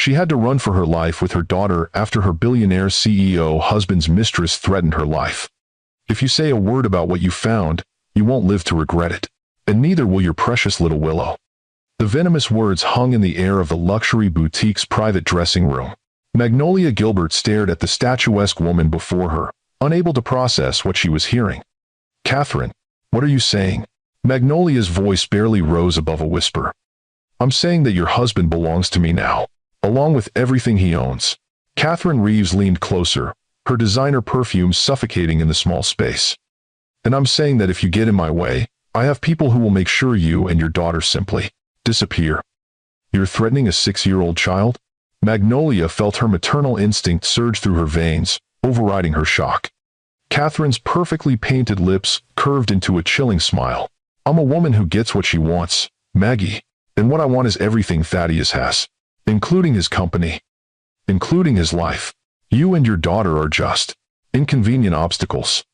She had to run for her life with her daughter after her billionaire CEO husband's mistress threatened her life. If you say a word about what you found, you won't live to regret it. And neither will your precious little Willow. The venomous words hung in the air of the luxury boutique's private dressing room. Magnolia Gilbert stared at the statuesque woman before her, unable to process what she was hearing. "Catherine, what are you saying?" Magnolia's voice barely rose above a whisper. "I'm saying that your husband belongs to me now, along with everything he owns." Catherine Reeves leaned closer, her designer perfume suffocating in the small space. "And I'm saying that if you get in my way, I have people who will make sure you and your daughter simply disappear." "You're threatening a 6-year-old child?" Magnolia felt her maternal instinct surge through her veins, overriding her shock. Catherine's perfectly painted lips curved into a chilling smile. "I'm a woman who gets what she wants, Maggie, and what I want is everything Thaddeus has, including his company, including his life. You and your daughter are just inconvenient obstacles."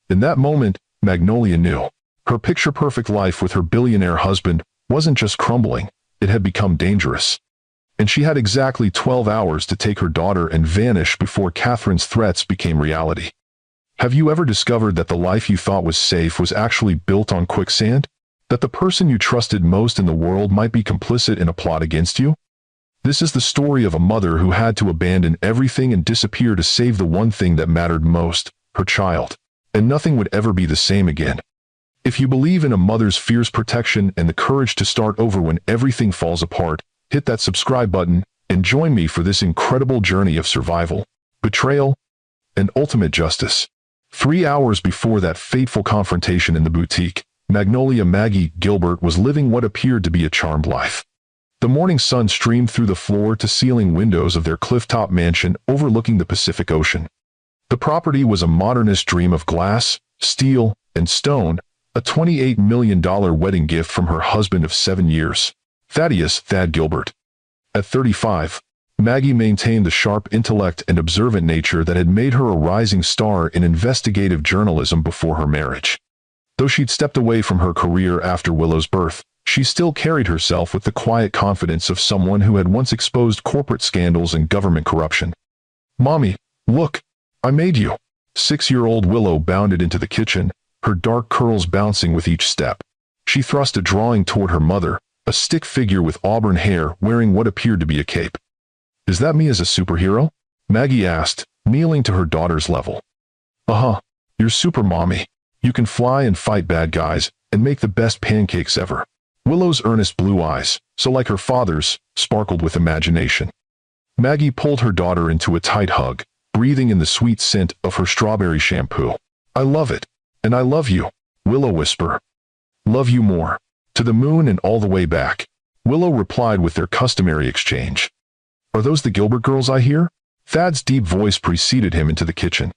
In that moment, Magnolia knew. Her picture-perfect life with her billionaire husband wasn't just crumbling, it had become dangerous. And she had exactly 12 hours to take her daughter and vanish before Catherine's threats became reality. Have you ever discovered that the life you thought was safe was actually built on quicksand? That the person you trusted most in the world might be complicit in a plot against you? This is the story of a mother who had to abandon everything and disappear to save the one thing that mattered most, her child. And nothing would ever be the same again. If you believe in a mother's fierce protection and the courage to start over when everything falls apart, hit that subscribe button and join me for this incredible journey of survival, betrayal, and ultimate justice. 3 hours before that fateful confrontation in the boutique, Magnolia Maggie Gilbert was living what appeared to be a charmed life. The morning sun streamed through the floor-to-ceiling windows of their clifftop mansion overlooking the Pacific Ocean. The property was a modernist dream of glass, steel, and stone, a $28 million wedding gift from her husband of 7 years, Thaddeus "Thad" Gilbert. At 35, Maggie maintained the sharp intellect and observant nature that had made her a rising star in investigative journalism before her marriage. Though she'd stepped away from her career after Willow's birth, she still carried herself with the quiet confidence of someone who had once exposed corporate scandals and government corruption. "Mommy, look, I made you." 6-year-old Willow bounded into the kitchen, her dark curls bouncing with each step. She thrust a drawing toward her mother, a stick figure with auburn hair wearing what appeared to be a cape. "Is that me as a superhero?" Maggie asked, kneeling to her daughter's level. "Uh-huh, you're super mommy. You can fly and fight bad guys, and make the best pancakes ever." Willow's earnest blue eyes, so like her father's, sparkled with imagination. Maggie pulled her daughter into a tight hug, breathing in the sweet scent of her strawberry shampoo. "I love it. And I love you," Willow whispered. "Love you more. To the moon and all the way back," Willow replied with their customary exchange. "Are those the Gilbert girls I hear?" Thad's deep voice preceded him into the kitchen.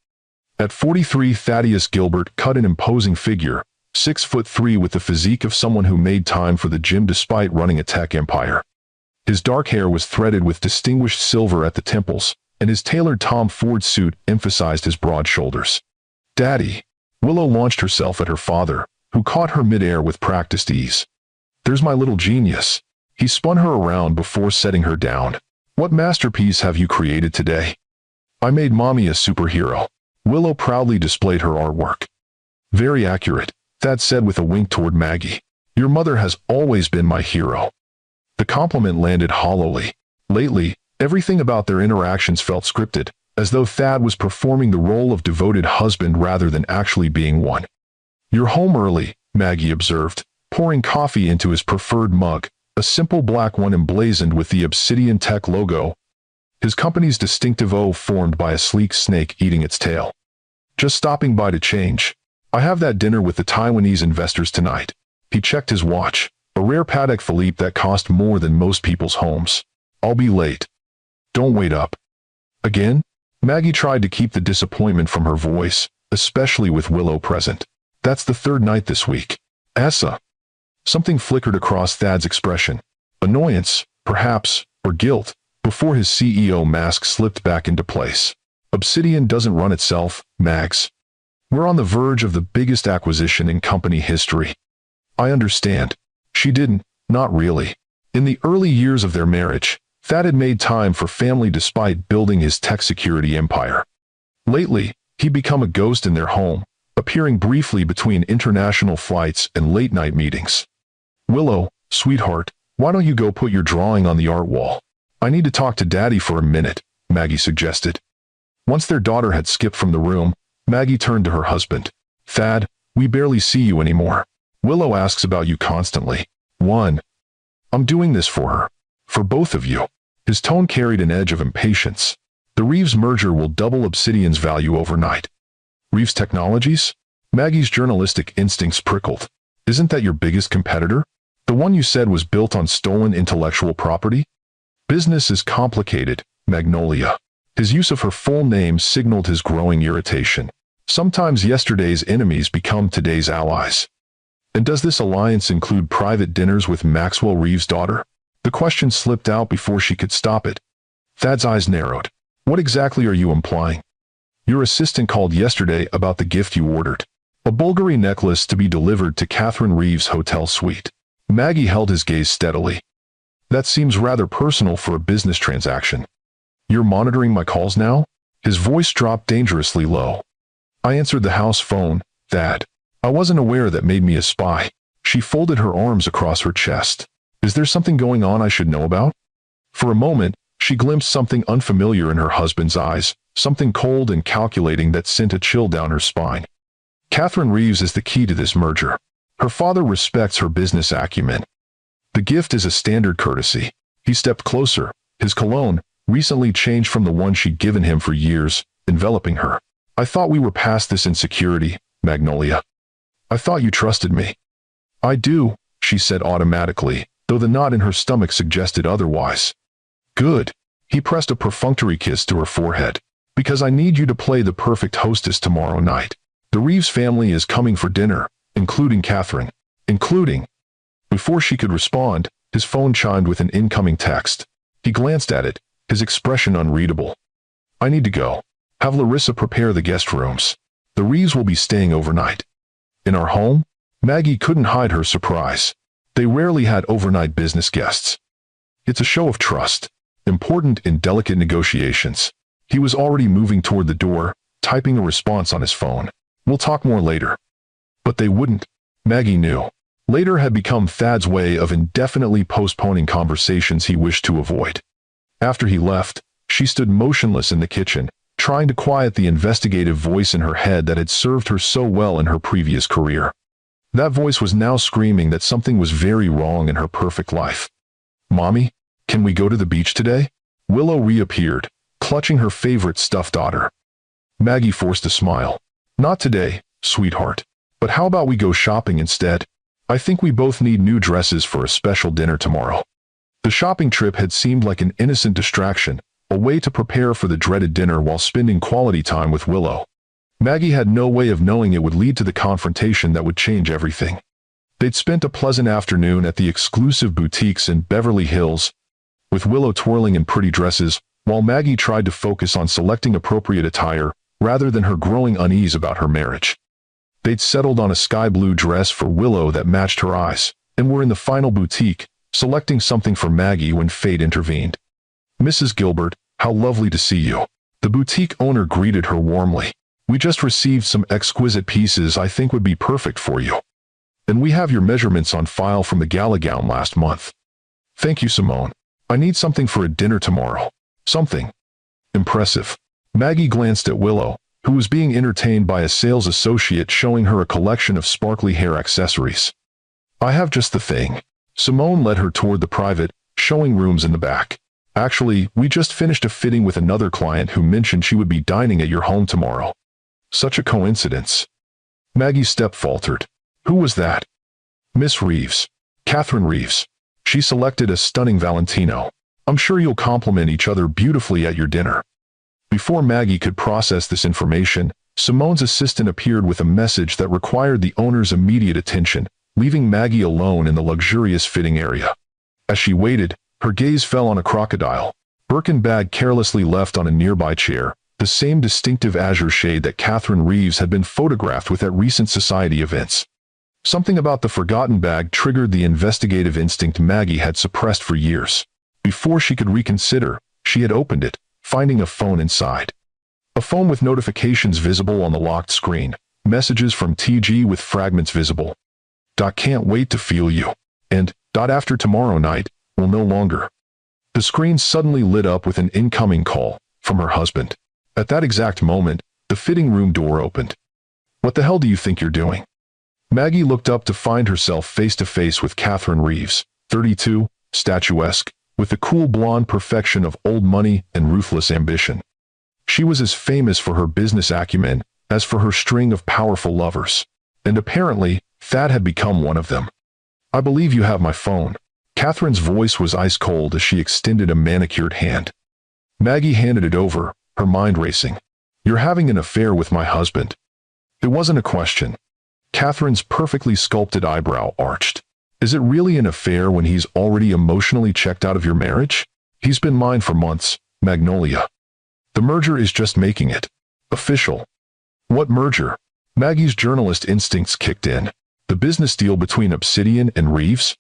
At 43, Thaddeus Gilbert cut an imposing figure, 6'3" with the physique of someone who made time for the gym despite running a tech empire. His dark hair was threaded with distinguished silver at the temples, and his tailored Tom Ford suit emphasized his broad shoulders. "Daddy." Willow launched herself at her father, who caught her midair with practiced ease. "There's my little genius." He spun her around before setting her down. "What masterpiece have you created today?" "I made Mommy a superhero." Willow proudly displayed her artwork. "Very accurate," Thad said with a wink toward Maggie. "Your mother has always been my hero." The compliment landed hollowly. Lately, everything about their interactions felt scripted, as though Thad was performing the role of devoted husband rather than actually being one. "You're home early," Maggie observed, pouring coffee into his preferred mug, a simple black one emblazoned with the Obsidian Tech logo, his company's distinctive O formed by a sleek snake eating its tail. "Just stopping by to change. I have that dinner with the Taiwanese investors tonight." He checked his watch, a rare Patek Philippe that cost more than most people's homes. "I'll be late." "Don't wait up." "Again?" Maggie tried to keep the disappointment from her voice, especially with Willow present. "That's the 3rd night this week." "Asa." Something flickered across Thad's expression. Annoyance, perhaps, or guilt, before his CEO mask slipped back into place. "Obsidian doesn't run itself, Mags. We're on the verge of the biggest acquisition in company history." "I understand." She didn't, not really. In the early years of their marriage, Thad had made time for family despite building his tech security empire. Lately, he'd become a ghost in their home, appearing briefly between international flights and late-night meetings. "Willow, sweetheart, why don't you go put your drawing on the art wall? I need to talk to Daddy for a minute," Maggie suggested. Once their daughter had skipped from the room, Maggie turned to her husband. "Thad, we barely see you anymore. Willow asks about you constantly." "One. I'm doing this for her. For both of you." His tone carried an edge of impatience. "The Reeves merger will double Obsidian's value overnight." "Reeves Technologies?" Maggie's journalistic instincts prickled. "Isn't that your biggest competitor? The one you said was built on stolen intellectual property?" "Business is complicated, Magnolia." His use of her full name signaled his growing irritation. "Sometimes yesterday's enemies become today's allies." "And does this alliance include private dinners with Maxwell Reeves' daughter?" The question slipped out before she could stop it. Thad's eyes narrowed. "What exactly are you implying?" "Your assistant called yesterday about the gift you ordered. A Bulgari necklace to be delivered to Catherine Reeves' hotel suite." Maggie held his gaze steadily. "That seems rather personal for a business transaction." "You're monitoring my calls now?" His voice dropped dangerously low. "I answered the house phone, Thad. I wasn't aware that made me a spy." She folded her arms across her chest. "Is there something going on I should know about?" For a moment, she glimpsed something unfamiliar in her husband's eyes, something cold and calculating that sent a chill down her spine. "Catherine Reeves is the key to this merger. Her father respects her business acumen. The gift is a standard courtesy." He stepped closer, his cologne, recently changed from the one she'd given him for years, enveloping her. "I thought we were past this insecurity, Magnolia. I thought you trusted me." "I do," she said automatically, though the knot in her stomach suggested otherwise. "Good." He pressed a perfunctory kiss to her forehead. "Because I need you to play the perfect hostess tomorrow night. The Reeves family is coming for dinner, including Catherine." "Including?" Before she could respond, his phone chimed with an incoming text. He glanced at it, his expression unreadable. "I need to go. Have Larissa prepare the guest rooms. The Reeves will be staying overnight." "In our home?" Maggie couldn't hide her surprise. They rarely had overnight business guests. "It's a show of trust. Important in delicate negotiations." He was already moving toward the door, typing a response on his phone. "We'll talk more later." But they wouldn't. Maggie knew. Later had become Thad's way of indefinitely postponing conversations he wished to avoid. After he left, she stood motionless in the kitchen, trying to quiet the investigative voice in her head that had served her so well in her previous career. That voice was now screaming that something was very wrong in her perfect life. "Mommy, can we go to the beach today?" Willow reappeared, clutching her favorite stuffed otter. Maggie forced a smile. "Not today, sweetheart. But how about we go shopping instead? I think we both need new dresses for a special dinner tomorrow." The shopping trip had seemed like an innocent distraction, a way to prepare for the dreaded dinner while spending quality time with Willow. Maggie had no way of knowing it would lead to the confrontation that would change everything. They'd spent a pleasant afternoon at the exclusive boutiques in Beverly Hills, with Willow twirling in pretty dresses, while Maggie tried to focus on selecting appropriate attire, rather than her growing unease about her marriage. They'd settled on a sky blue dress for Willow that matched her eyes, and were in the final boutique, selecting something for Maggie when fate intervened. "Mrs. Gilbert, how lovely to see you." The boutique owner greeted her warmly. "We just received some exquisite pieces I think would be perfect for you. And we have your measurements on file from the gala gown last month." "Thank you, Simone. I need something for a dinner tomorrow. Something impressive." Maggie glanced at Willow, who was being entertained by a sales associate showing her a collection of sparkly hair accessories. "I have just the thing." Simone led her toward the private, showing rooms in the back. "Actually, we just finished a fitting with another client who mentioned she would be dining at your home tomorrow." "Such a coincidence." Maggie's step faltered. "Who was that?" "Miss Reeves. Catherine Reeves. She selected a stunning Valentino. I'm sure you'll complement each other beautifully at your dinner." Before Maggie could process this information, Simone's assistant appeared with a message that required the owner's immediate attention, leaving Maggie alone in the luxurious fitting area. As she waited, her gaze fell on a crocodile Birkin bag carelessly left on a nearby chair, the same distinctive azure shade that Catherine Reeves had been photographed with at recent society events. Something about the forgotten bag triggered the investigative instinct Maggie had suppressed for years. Before she could reconsider, she had opened it, finding a phone inside. A phone with notifications visible on the locked screen, messages from TG with fragments visible. Can't wait to feel you. And, after tomorrow night, will no longer. The screen suddenly lit up with an incoming call from her husband. At that exact moment, the fitting room door opened. What the hell do you think you're doing? Maggie looked up to find herself face to face with Catherine Reeves, 32, statuesque, with the cool blonde perfection of old money and ruthless ambition. She was as famous for her business acumen as for her string of powerful lovers. And apparently, Thad had become one of them. I believe you have my phone. Catherine's voice was ice cold as she extended a manicured hand. Maggie handed it over, her mind racing. You're having an affair with my husband. It wasn't a question. Catherine's perfectly sculpted eyebrow arched. Is it really an affair when he's already emotionally checked out of your marriage? He's been mine for months, Magnolia. The merger is just making it official. What merger? Maggie's journalist instincts kicked in. The business deal between Obsidian and Reeves?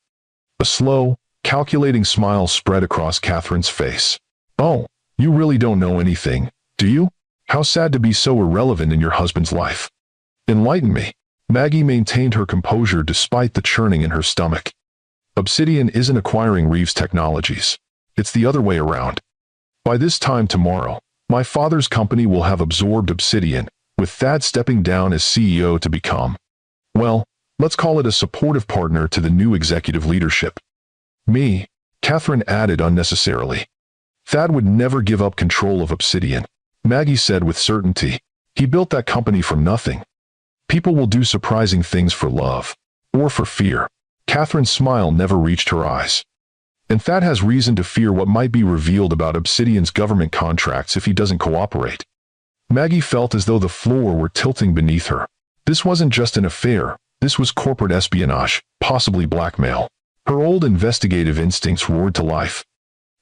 A slow, calculating smile spread across Catherine's face. Oh, you really don't know anything, do you? How sad to be so irrelevant in your husband's life. Enlighten me. Maggie maintained her composure despite the churning in her stomach. Obsidian isn't acquiring Reeves Technologies. It's the other way around. By this time tomorrow, my father's company will have absorbed Obsidian, with Thad stepping down as CEO to become, well, let's call it a supportive partner to the new executive leadership. Me, Catherine added unnecessarily. Thad would never give up control of Obsidian, Maggie said with certainty. He built that company from nothing. People will do surprising things for love, or for fear. Catherine's smile never reached her eyes. And Thad has reason to fear what might be revealed about Obsidian's government contracts if he doesn't cooperate. Maggie felt as though the floor were tilting beneath her. This wasn't just an affair, this was corporate espionage, possibly blackmail. Her old investigative instincts roared to life.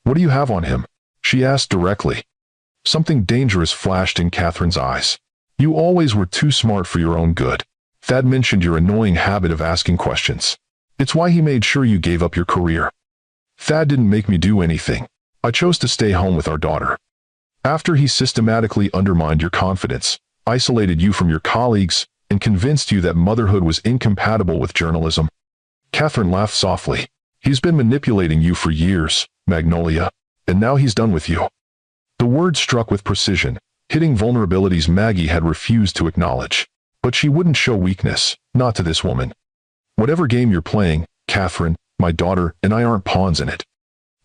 What do you have on him? She asked directly. Something dangerous flashed in Catherine's eyes. You always were too smart for your own good. Thad mentioned your annoying habit of asking questions. It's why he made sure you gave up your career. Thad didn't make me do anything. I chose to stay home with our daughter. After he systematically undermined your confidence, isolated you from your colleagues, and convinced you that motherhood was incompatible with journalism. Catherine laughed softly. He's been manipulating you for years, Magnolia, and now he's done with you. The word struck with precision, hitting vulnerabilities Maggie had refused to acknowledge. But she wouldn't show weakness, not to this woman. Whatever game you're playing, Catherine, my daughter and I aren't pawns in it.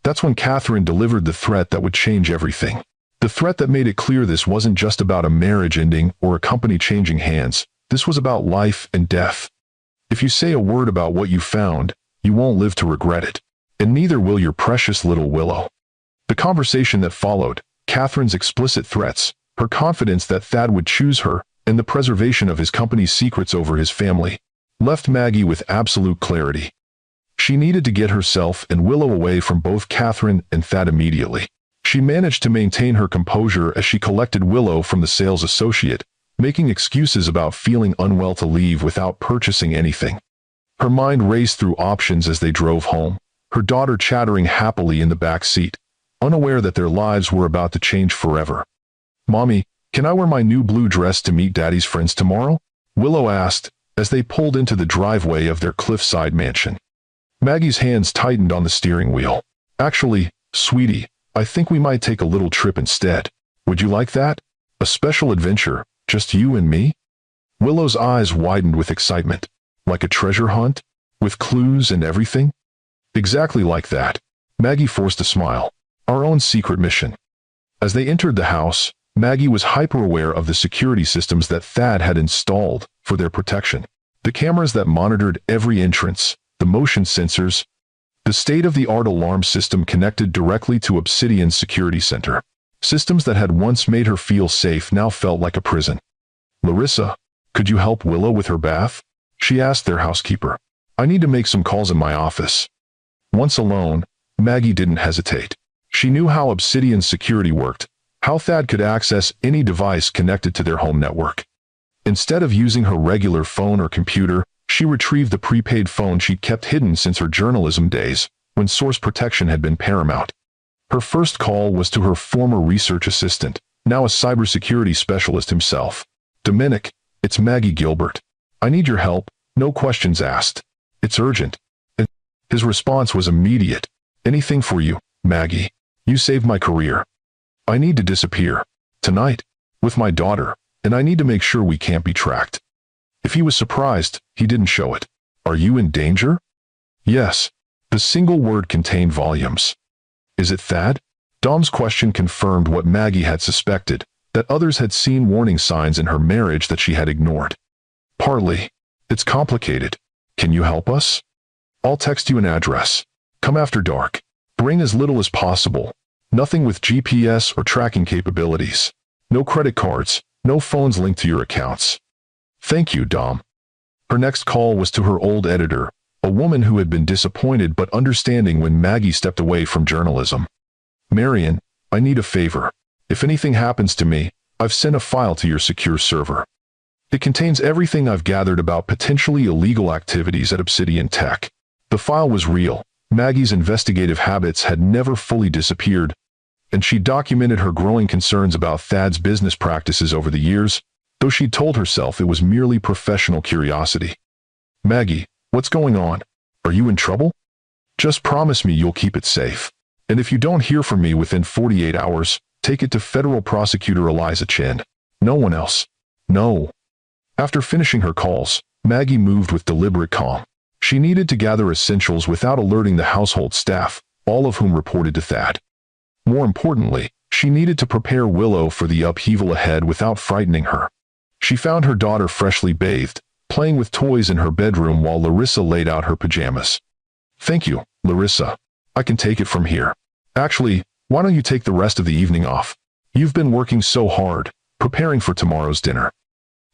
That's when Catherine delivered the threat that would change everything. The threat that made it clear this wasn't just about a marriage ending or a company changing hands. This was about life and death. If you say a word about what you found, you won't live to regret it. And neither will your precious little Willow. The conversation that followed, Catherine's explicit threats, her confidence that Thad would choose her, and the preservation of his company's secrets over his family, left Maggie with absolute clarity. She needed to get herself and Willow away from both Catherine and Thad immediately. She managed to maintain her composure as she collected Willow from the sales associate, making excuses about feeling unwell to leave without purchasing anything. Her mind raced through options as they drove home, her daughter chattering happily in the back seat, unaware that their lives were about to change forever. Mommy, can I wear my new blue dress to meet Daddy's friends tomorrow? Willow asked, as they pulled into the driveway of their cliffside mansion. Maggie's hands tightened on the steering wheel. Actually, sweetie, I think we might take a little trip instead. Would you like that? A special adventure, just you and me? Willow's eyes widened with excitement. Like a treasure hunt? With clues and everything? Exactly like that. Maggie forced a smile. Our own secret mission. As they entered the house, Maggie was hyper-aware of the security systems that Thad had installed for their protection. The cameras that monitored every entrance, the motion sensors, the state-of-the-art alarm system connected directly to Obsidian's security center. Systems that had once made her feel safe now felt like a prison. Larissa, could you help Willow with her bath? She asked their housekeeper. I need to make some calls in my office. Once alone, Maggie didn't hesitate. She knew how Obsidian's security worked, how Thad could access any device connected to their home network. Instead of using her regular phone or computer, she retrieved the prepaid phone she'd kept hidden since her journalism days, when source protection had been paramount. Her first call was to her former research assistant, now a cybersecurity specialist himself. "Dominic, it's Maggie Gilbert. I need your help, no questions asked. It's urgent." And his response was immediate. "Anything for you, Maggie. You saved my career. I need to disappear. Tonight. With my daughter, and I need to make sure we can't be tracked." If he was surprised, he didn't show it. "Are you in danger?" "Yes." The single word contained volumes. "Is it Thad?" Dom's question confirmed what Maggie had suspected, that others had seen warning signs in her marriage that she had ignored. "Partly. It's complicated. Can you help us?" "I'll text you an address. Come after dark. Bring as little as possible. Nothing with GPS or tracking capabilities. No credit cards, no phones linked to your accounts." "Thank you, Dom." Her next call was to her old editor, a woman who had been disappointed but understanding when Maggie stepped away from journalism. "Marion, I need a favor. If anything happens to me, I've sent a file to your secure server. It contains everything I've gathered about potentially illegal activities at Obsidian Tech." The file was real. Maggie's investigative habits had never fully disappeared, and she documented her growing concerns about Thad's business practices over the years, though she'd told herself it was merely professional curiosity. "Maggie, what's going on? Are you in trouble? Just promise me you'll keep it safe. And if you don't hear from me within 48 hours, take it to Federal Prosecutor Eliza Chin. No one else. No." After finishing her calls, Maggie moved with deliberate calm. She needed to gather essentials without alerting the household staff, all of whom reported to Thad. More importantly, she needed to prepare Willow for the upheaval ahead without frightening her. She found her daughter freshly bathed, playing with toys in her bedroom while Larissa laid out her pajamas. "Thank you, Larissa. I can take it from here. Actually, why don't you take the rest of the evening off? You've been working so hard, preparing for tomorrow's dinner."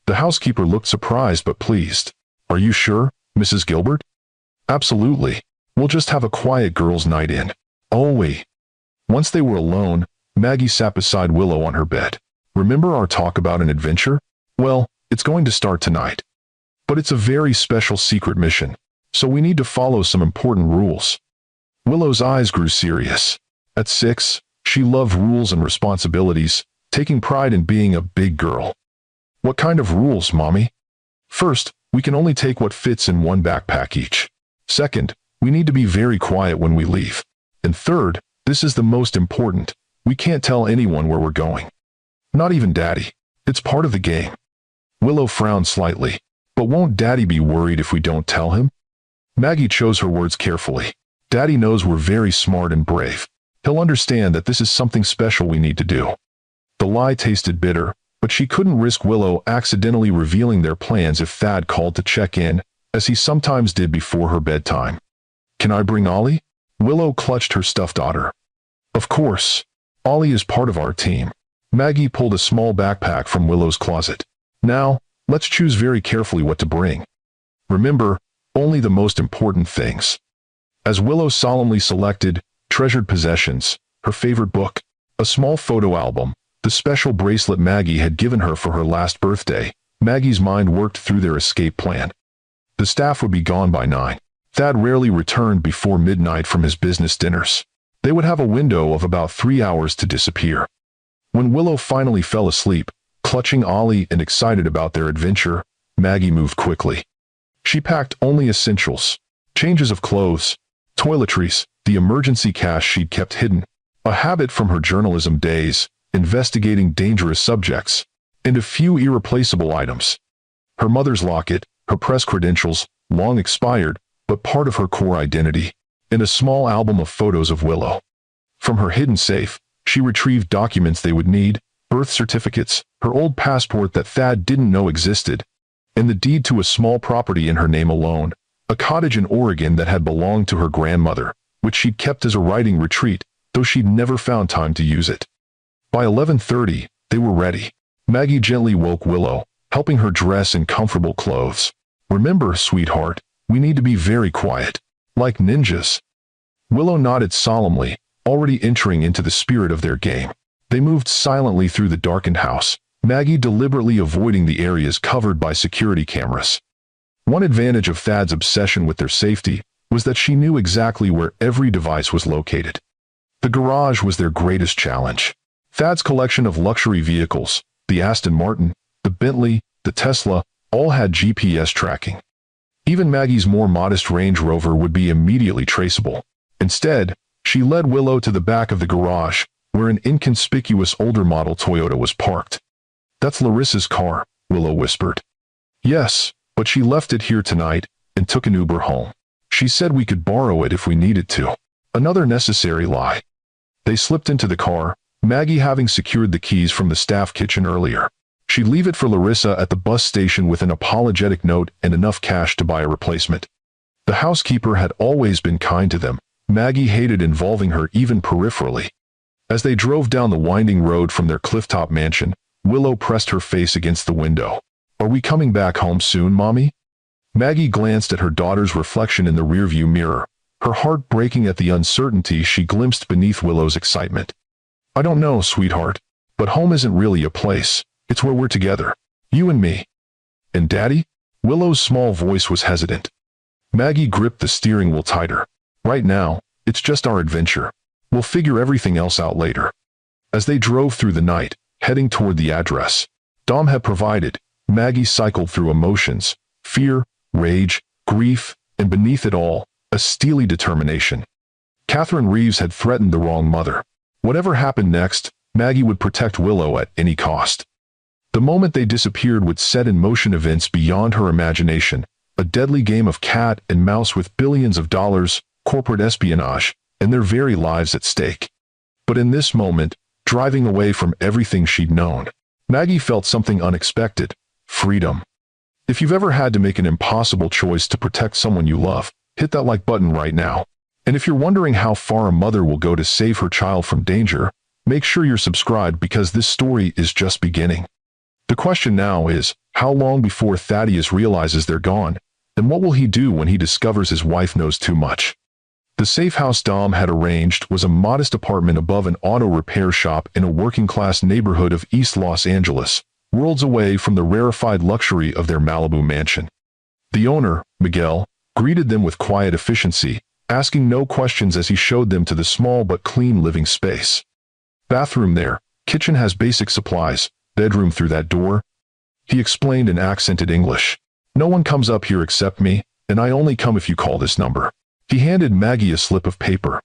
The housekeeper looked surprised but pleased. "Are you sure, Mrs. Gilbert?" "Absolutely. We'll just have a quiet girls' night in." "Oh, wait." Once they were alone, Maggie sat beside Willow on her bed. "Remember our talk about an adventure? Well, it's going to start tonight. But it's a very special secret mission, so we need to follow some important rules." Willow's eyes grew serious. At 6, she loved rules and responsibilities, taking pride in being a big girl. "What kind of rules, Mommy?" "First, we can only take what fits in one backpack each. Second, we need to be very quiet when we leave. And third, this is the most important, we can't tell anyone where we're going. Not even Daddy. It's part of the game." Willow frowned slightly. "But won't Daddy be worried if we don't tell him?" Maggie chose her words carefully. "Daddy knows we're very smart and brave. He'll understand that this is something special we need to do." The lie tasted bitter, but she couldn't risk Willow accidentally revealing their plans if Thad called to check in, as he sometimes did before her bedtime. "Can I bring Ollie?" Willow clutched her stuffed daughter. "Of course. Ollie is part of our team." Maggie pulled a small backpack from Willow's closet. "Now, let's choose very carefully what to bring. Remember, only the most important things." As Willow solemnly selected treasured possessions, her favorite book, a small photo album, the special bracelet Maggie had given her for her last birthday, Maggie's mind worked through their escape plan. The staff would be gone by 9. Thad rarely returned before midnight from his business dinners. They would have a window of about 3 hours to disappear. When Willow finally fell asleep, clutching Ollie and excited about their adventure, Maggie moved quickly. She packed only essentials, changes of clothes, toiletries, the emergency cash she'd kept hidden, a habit from her journalism days, investigating dangerous subjects, and a few irreplaceable items. Her mother's locket, her press credentials, long expired, but part of her core identity, and a small album of photos of Willow. From her hidden safe, she retrieved documents they would need, birth certificates, her old passport that Thad didn't know existed, and the deed to a small property in her name alone, a cottage in Oregon that had belonged to her grandmother, which she'd kept as a writing retreat, though she'd never found time to use it. By 11:30, they were ready. Maggie gently woke Willow, helping her dress in comfortable clothes. "Remember, sweetheart, we need to be very quiet, like ninjas." Willow nodded solemnly, already entering into the spirit of their game. They moved silently through the darkened house, Maggie deliberately avoiding the areas covered by security cameras. One advantage of Thad's obsession with their safety was that she knew exactly where every device was located. The garage was their greatest challenge. Thad's collection of luxury vehicles, the Aston Martin, the Bentley, the Tesla, all had GPS tracking. Even Maggie's more modest Range Rover would be immediately traceable. Instead, she led Willow to the back of the garage, where an inconspicuous older model Toyota was parked. "That's Larissa's car," Willow whispered. "Yes, but she left it here tonight and took an Uber home. She said we could borrow it if we needed to." Another necessary lie. They slipped into the car, Maggie having secured the keys from the staff kitchen earlier. She'd leave it for Larissa at the bus station with an apologetic note and enough cash to buy a replacement. The housekeeper had always been kind to them. Maggie hated involving her even peripherally. As they drove down the winding road from their clifftop mansion, Willow pressed her face against the window. "Are we coming back home soon, Mommy?" Maggie glanced at her daughter's reflection in the rearview mirror, her heart breaking at the uncertainty she glimpsed beneath Willow's excitement. "I don't know, sweetheart, but home isn't really a place. It's where we're together. You and me." "And Daddy?" Willow's small voice was hesitant. Maggie gripped the steering wheel tighter. "Right now, it's just our adventure. We'll figure everything else out later." As they drove through the night, heading toward the address Dom had provided, Maggie cycled through emotions: fear, rage, grief, and beneath it all, a steely determination. Catherine Reeves had threatened the wrong mother. Whatever happened next, Maggie would protect Willow at any cost. The moment they disappeared would set in motion events beyond her imagination, a deadly game of cat and mouse with billions of dollars, corporate espionage, and their very lives at stake. But in this moment, driving away from everything she'd known, Maggie felt something unexpected: freedom. If you've ever had to make an impossible choice to protect someone you love, hit that like button right now. And if you're wondering how far a mother will go to save her child from danger, make sure you're subscribed because this story is just beginning. The question now is, how long before Thaddeus realizes they're gone, and what will he do when he discovers his wife knows too much? The safe house Dom had arranged was a modest apartment above an auto repair shop in a working-class neighborhood of East Los Angeles, worlds away from the rarefied luxury of their Malibu mansion. The owner, Miguel, greeted them with quiet efficiency, asking no questions as he showed them to the small but clean living space. "Bathroom there, kitchen has basic supplies, bedroom through that door," he explained in accented English. "No one comes up here except me, and I only come if you call this number." He handed Maggie a slip of paper.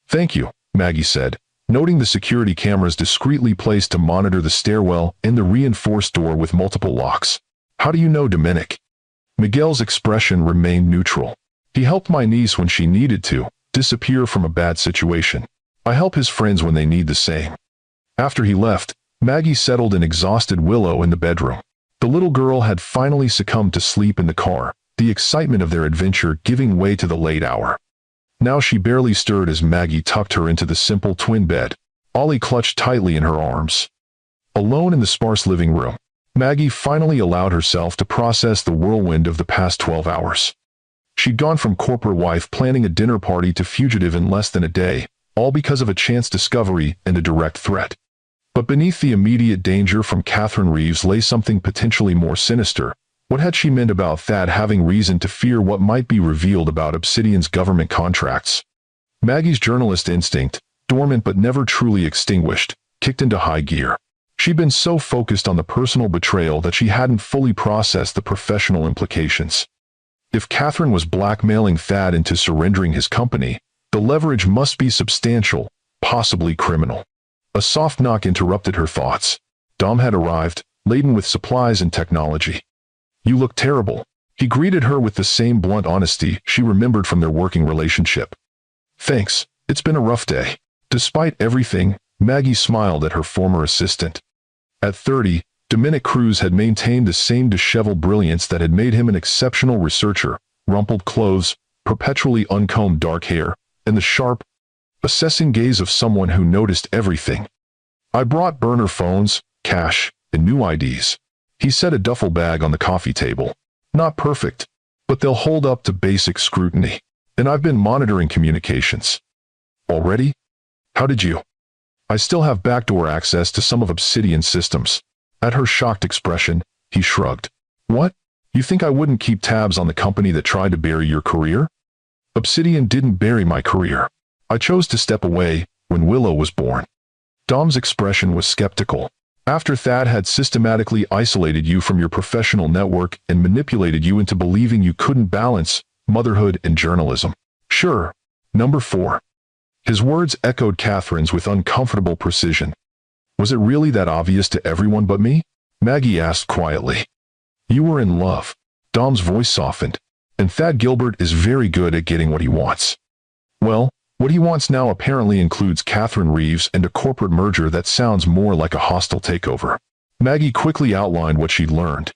"Thank you," Maggie said, noting the security cameras discreetly placed to monitor the stairwell and the reinforced door with multiple locks. "How do you know Dominic?" Miguel's expression remained neutral. "He helped my niece when she needed to disappear from a bad situation. I help his friends when they need the same." After he left, Maggie settled an exhausted Willow in the bedroom. The little girl had finally succumbed to sleep in the car, the excitement of their adventure giving way to the late hour. Now she barely stirred as Maggie tucked her into the simple twin bed, Ollie clutched tightly in her arms. Alone in the sparse living room, Maggie finally allowed herself to process the whirlwind of the past 12 hours. She'd gone from corporate wife planning a dinner party to fugitive in less than a day, all because of a chance discovery and a direct threat. But beneath the immediate danger from Catherine Reeves lay something potentially more sinister. What had she meant about Thad having reason to fear what might be revealed about Obsidian's government contracts? Maggie's journalist instinct, dormant but never truly extinguished, kicked into high gear. She'd been so focused on the personal betrayal that she hadn't fully processed the professional implications. If Catherine was blackmailing Thad into surrendering his company, the leverage must be substantial, possibly criminal. A soft knock interrupted her thoughts. Dom had arrived, laden with supplies and technology. "You look terrible," he greeted her with the same blunt honesty she remembered from their working relationship. "Thanks, it's been a rough day." Despite everything, Maggie smiled at her former assistant. At 30, Dominic Cruz had maintained the same disheveled brilliance that had made him an exceptional researcher: rumpled clothes, perpetually uncombed dark hair, and the sharp, assessing gaze of someone who noticed everything. "I brought burner phones, cash, and new IDs." He set a duffel bag on the coffee table. "Not perfect, but they'll hold up to basic scrutiny. And I've been monitoring communications." "Already? How did you?" "I still have backdoor access to some of Obsidian's systems." At her shocked expression, he shrugged. "What? You think I wouldn't keep tabs on the company that tried to bury your career?" "Obsidian didn't bury my career. I chose to step away, when Willow was born. Dom's expression was skeptical. After Thad had systematically isolated you from your professional network and manipulated you into believing you couldn't balance motherhood and journalism. Sure. Number 4. His words echoed Catherine's with uncomfortable precision. Was it really that obvious to everyone but me? Maggie asked quietly. You were in love. Dom's voice softened. And Thad Gilbert is very good at getting what he wants. Well, what he wants now apparently includes Catherine Reeves and a corporate merger that sounds more like a hostile takeover. Maggie quickly outlined what she'd learned.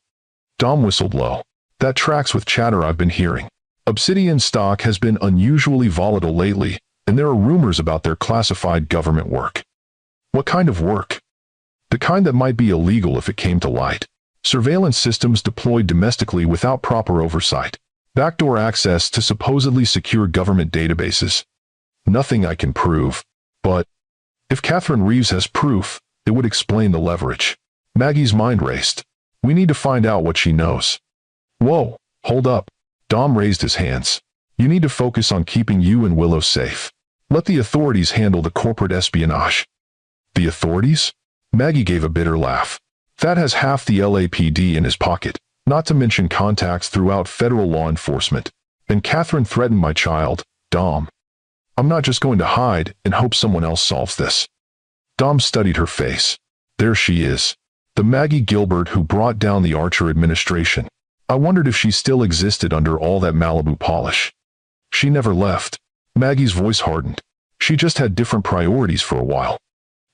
Dom whistled low. That tracks with chatter I've been hearing. Obsidian stock has been unusually volatile lately, and there are rumors about their classified government work. What kind of work? The kind that might be illegal if it came to light. Surveillance systems deployed domestically without proper oversight. Backdoor access to supposedly secure government databases. Nothing I can prove, but if Catherine Reeves has proof, it would explain the leverage. Maggie's mind raced. We need to find out what she knows. Whoa, hold up. Dom raised his hands. You need to focus on keeping you and Willow safe. Let the authorities handle the corporate espionage. The authorities? Maggie gave a bitter laugh. Thad has half the LAPD in his pocket, not to mention contacts throughout federal law enforcement. And Catherine threatened my child, Dom. I'm not just going to hide and hope someone else solves this. Dom studied her face. There she is. The Maggie Gilbert who brought down the Archer administration. I wondered if she still existed under all that Malibu polish. She never left. Maggie's voice hardened. She just had different priorities for a while.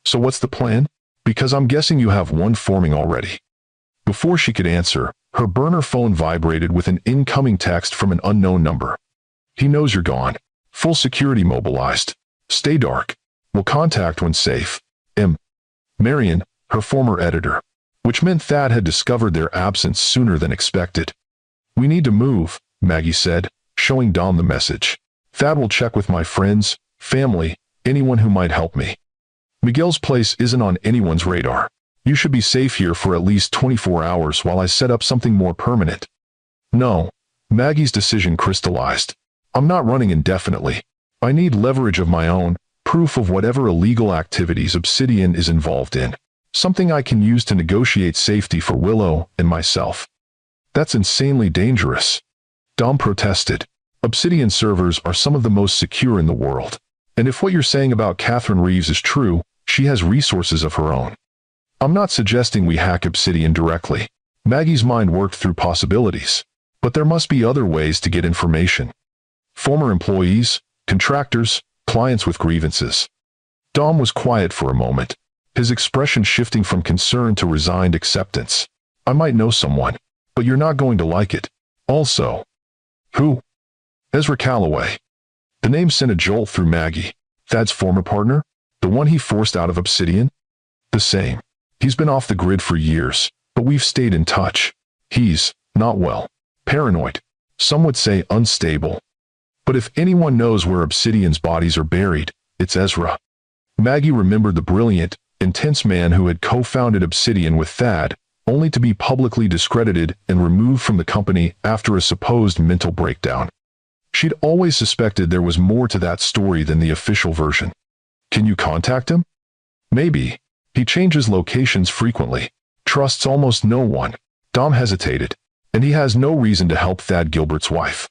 So what's the plan? Because I'm guessing you have one forming already. Before she could answer, her burner phone vibrated with an incoming text from an unknown number. He knows you're gone. Full security mobilized. Stay dark. We'll contact when safe. M. Marion, her former editor. Which meant Thad had discovered their absence sooner than expected. We need to move, Maggie said, showing Dom the message. Thad will check with my friends, family, anyone who might help me. Miguel's place isn't on anyone's radar. You should be safe here for at least 24 hours while I set up something more permanent. No. Maggie's decision crystallized. I'm not running indefinitely. I need leverage of my own, proof of whatever illegal activities Obsidian is involved in. Something I can use to negotiate safety for Willow and myself. That's insanely dangerous. Dom protested. Obsidian servers are some of the most secure in the world. And if what you're saying about Catherine Reeves is true, she has resources of her own. I'm not suggesting we hack Obsidian directly. Maggie's mind worked through possibilities. But there must be other ways to get information. Former employees, contractors, clients with grievances. Dom was quiet for a moment, his expression shifting from concern to resigned acceptance. I might know someone, but you're not going to like it. Also. Who? Ezra Calloway. The name sent a jolt through Maggie. Thad's former partner? The one he forced out of Obsidian? The same. He's been off the grid for years, but we've stayed in touch. He's not well. Paranoid. Some would say unstable. But if anyone knows where Obsidian's bodies are buried, it's Ezra. Maggie remembered the brilliant, intense man who had co-founded Obsidian with Thad, only to be publicly discredited and removed from the company after a supposed mental breakdown. She'd always suspected there was more to that story than the official version. Can you contact him? Maybe. He changes locations frequently, trusts almost no one. Dom hesitated, and he has no reason to help Thad Gilbert's wife.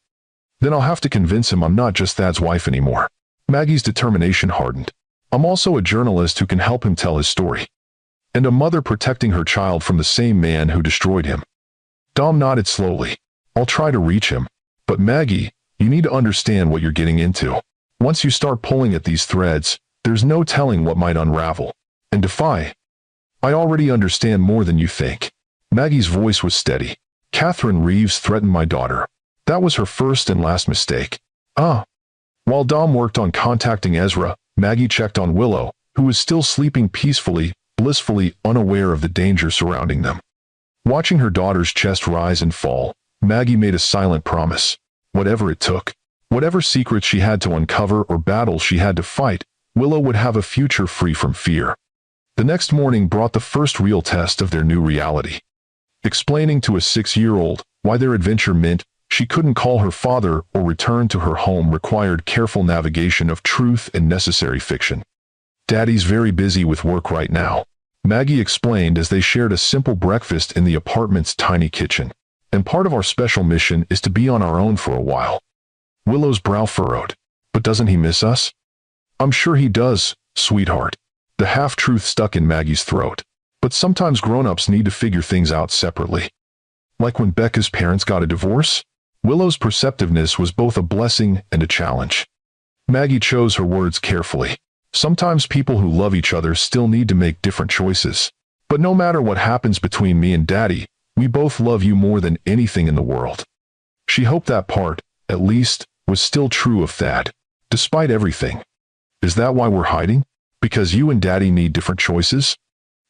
Then I'll have to convince him I'm not just Thad's wife anymore. Maggie's determination hardened. I'm also a journalist who can help him tell his story. And a mother protecting her child from the same man who destroyed him. Dom nodded slowly. I'll try to reach him. But Maggie, you need to understand what you're getting into. Once you start pulling at these threads, there's no telling what might unravel. And I already understand more than you think. Maggie's voice was steady. Catherine Reeves threatened my daughter. That was her first and last mistake. While Dom worked on contacting Ezra, Maggie checked on Willow, who was still sleeping peacefully, blissfully unaware of the danger surrounding them. Watching her daughter's chest rise and fall, Maggie made a silent promise. Whatever it took, whatever secrets she had to uncover or battles she had to fight, Willow would have a future free from fear. The next morning brought the first real test of their new reality. Explaining to a 6-year-old why their adventure meant she couldn't call her father or return to her home required careful navigation of truth and necessary fiction. Daddy's very busy with work right now, Maggie explained as they shared a simple breakfast in the apartment's tiny kitchen. And part of our special mission is to be on our own for a while. Willow's brow furrowed. But doesn't he miss us? I'm sure he does, sweetheart. The half-truth stuck in Maggie's throat. But sometimes grown-ups need to figure things out separately. Like when Becca's parents got a divorce? Willow's perceptiveness was both a blessing and a challenge. Maggie chose her words carefully. Sometimes people who love each other still need to make different choices. But no matter what happens between me and Daddy, we both love you more than anything in the world. She hoped that part, at least, was still true of Thad, despite everything. Is that why we're hiding? Because you and Daddy need different choices?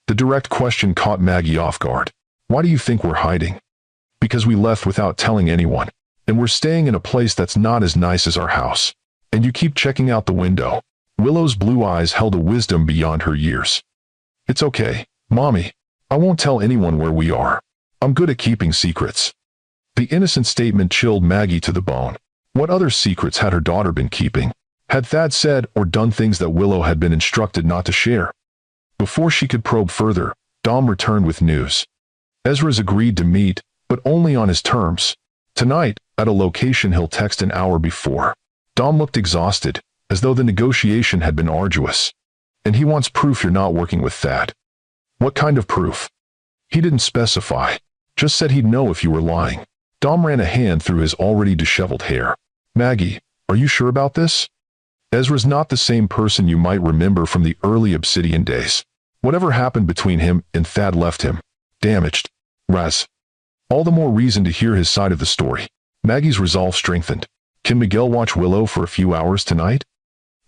The direct question caught Maggie off guard. Why do you think we're hiding? Because we left without telling anyone, and we're staying in a place that's not as nice as our house. And you keep checking out the window. Willow's blue eyes held a wisdom beyond her years. It's okay, Mommy. I won't tell anyone where we are. I'm good at keeping secrets. The innocent statement chilled Maggie to the bone. What other secrets had her daughter been keeping? Had Thad said or done things that Willow had been instructed not to share? Before she could probe further, Dom returned with news. Ezra's agreed to meet, but only on his terms. Tonight, at a location he'll text an hour before. Dom looked exhausted, as though the negotiation had been arduous. And he wants proof you're not working with Thad. What kind of proof? He didn't specify, just said he'd know if you were lying. Dom ran a hand through his already disheveled hair. Maggie, are you sure about this? Ezra's not the same person you might remember from the early Obsidian days. Whatever happened between him and Thad left him damaged. Raz. All the more reason to hear his side of the story. Maggie's resolve strengthened. Can Miguel watch Willow for a few hours tonight?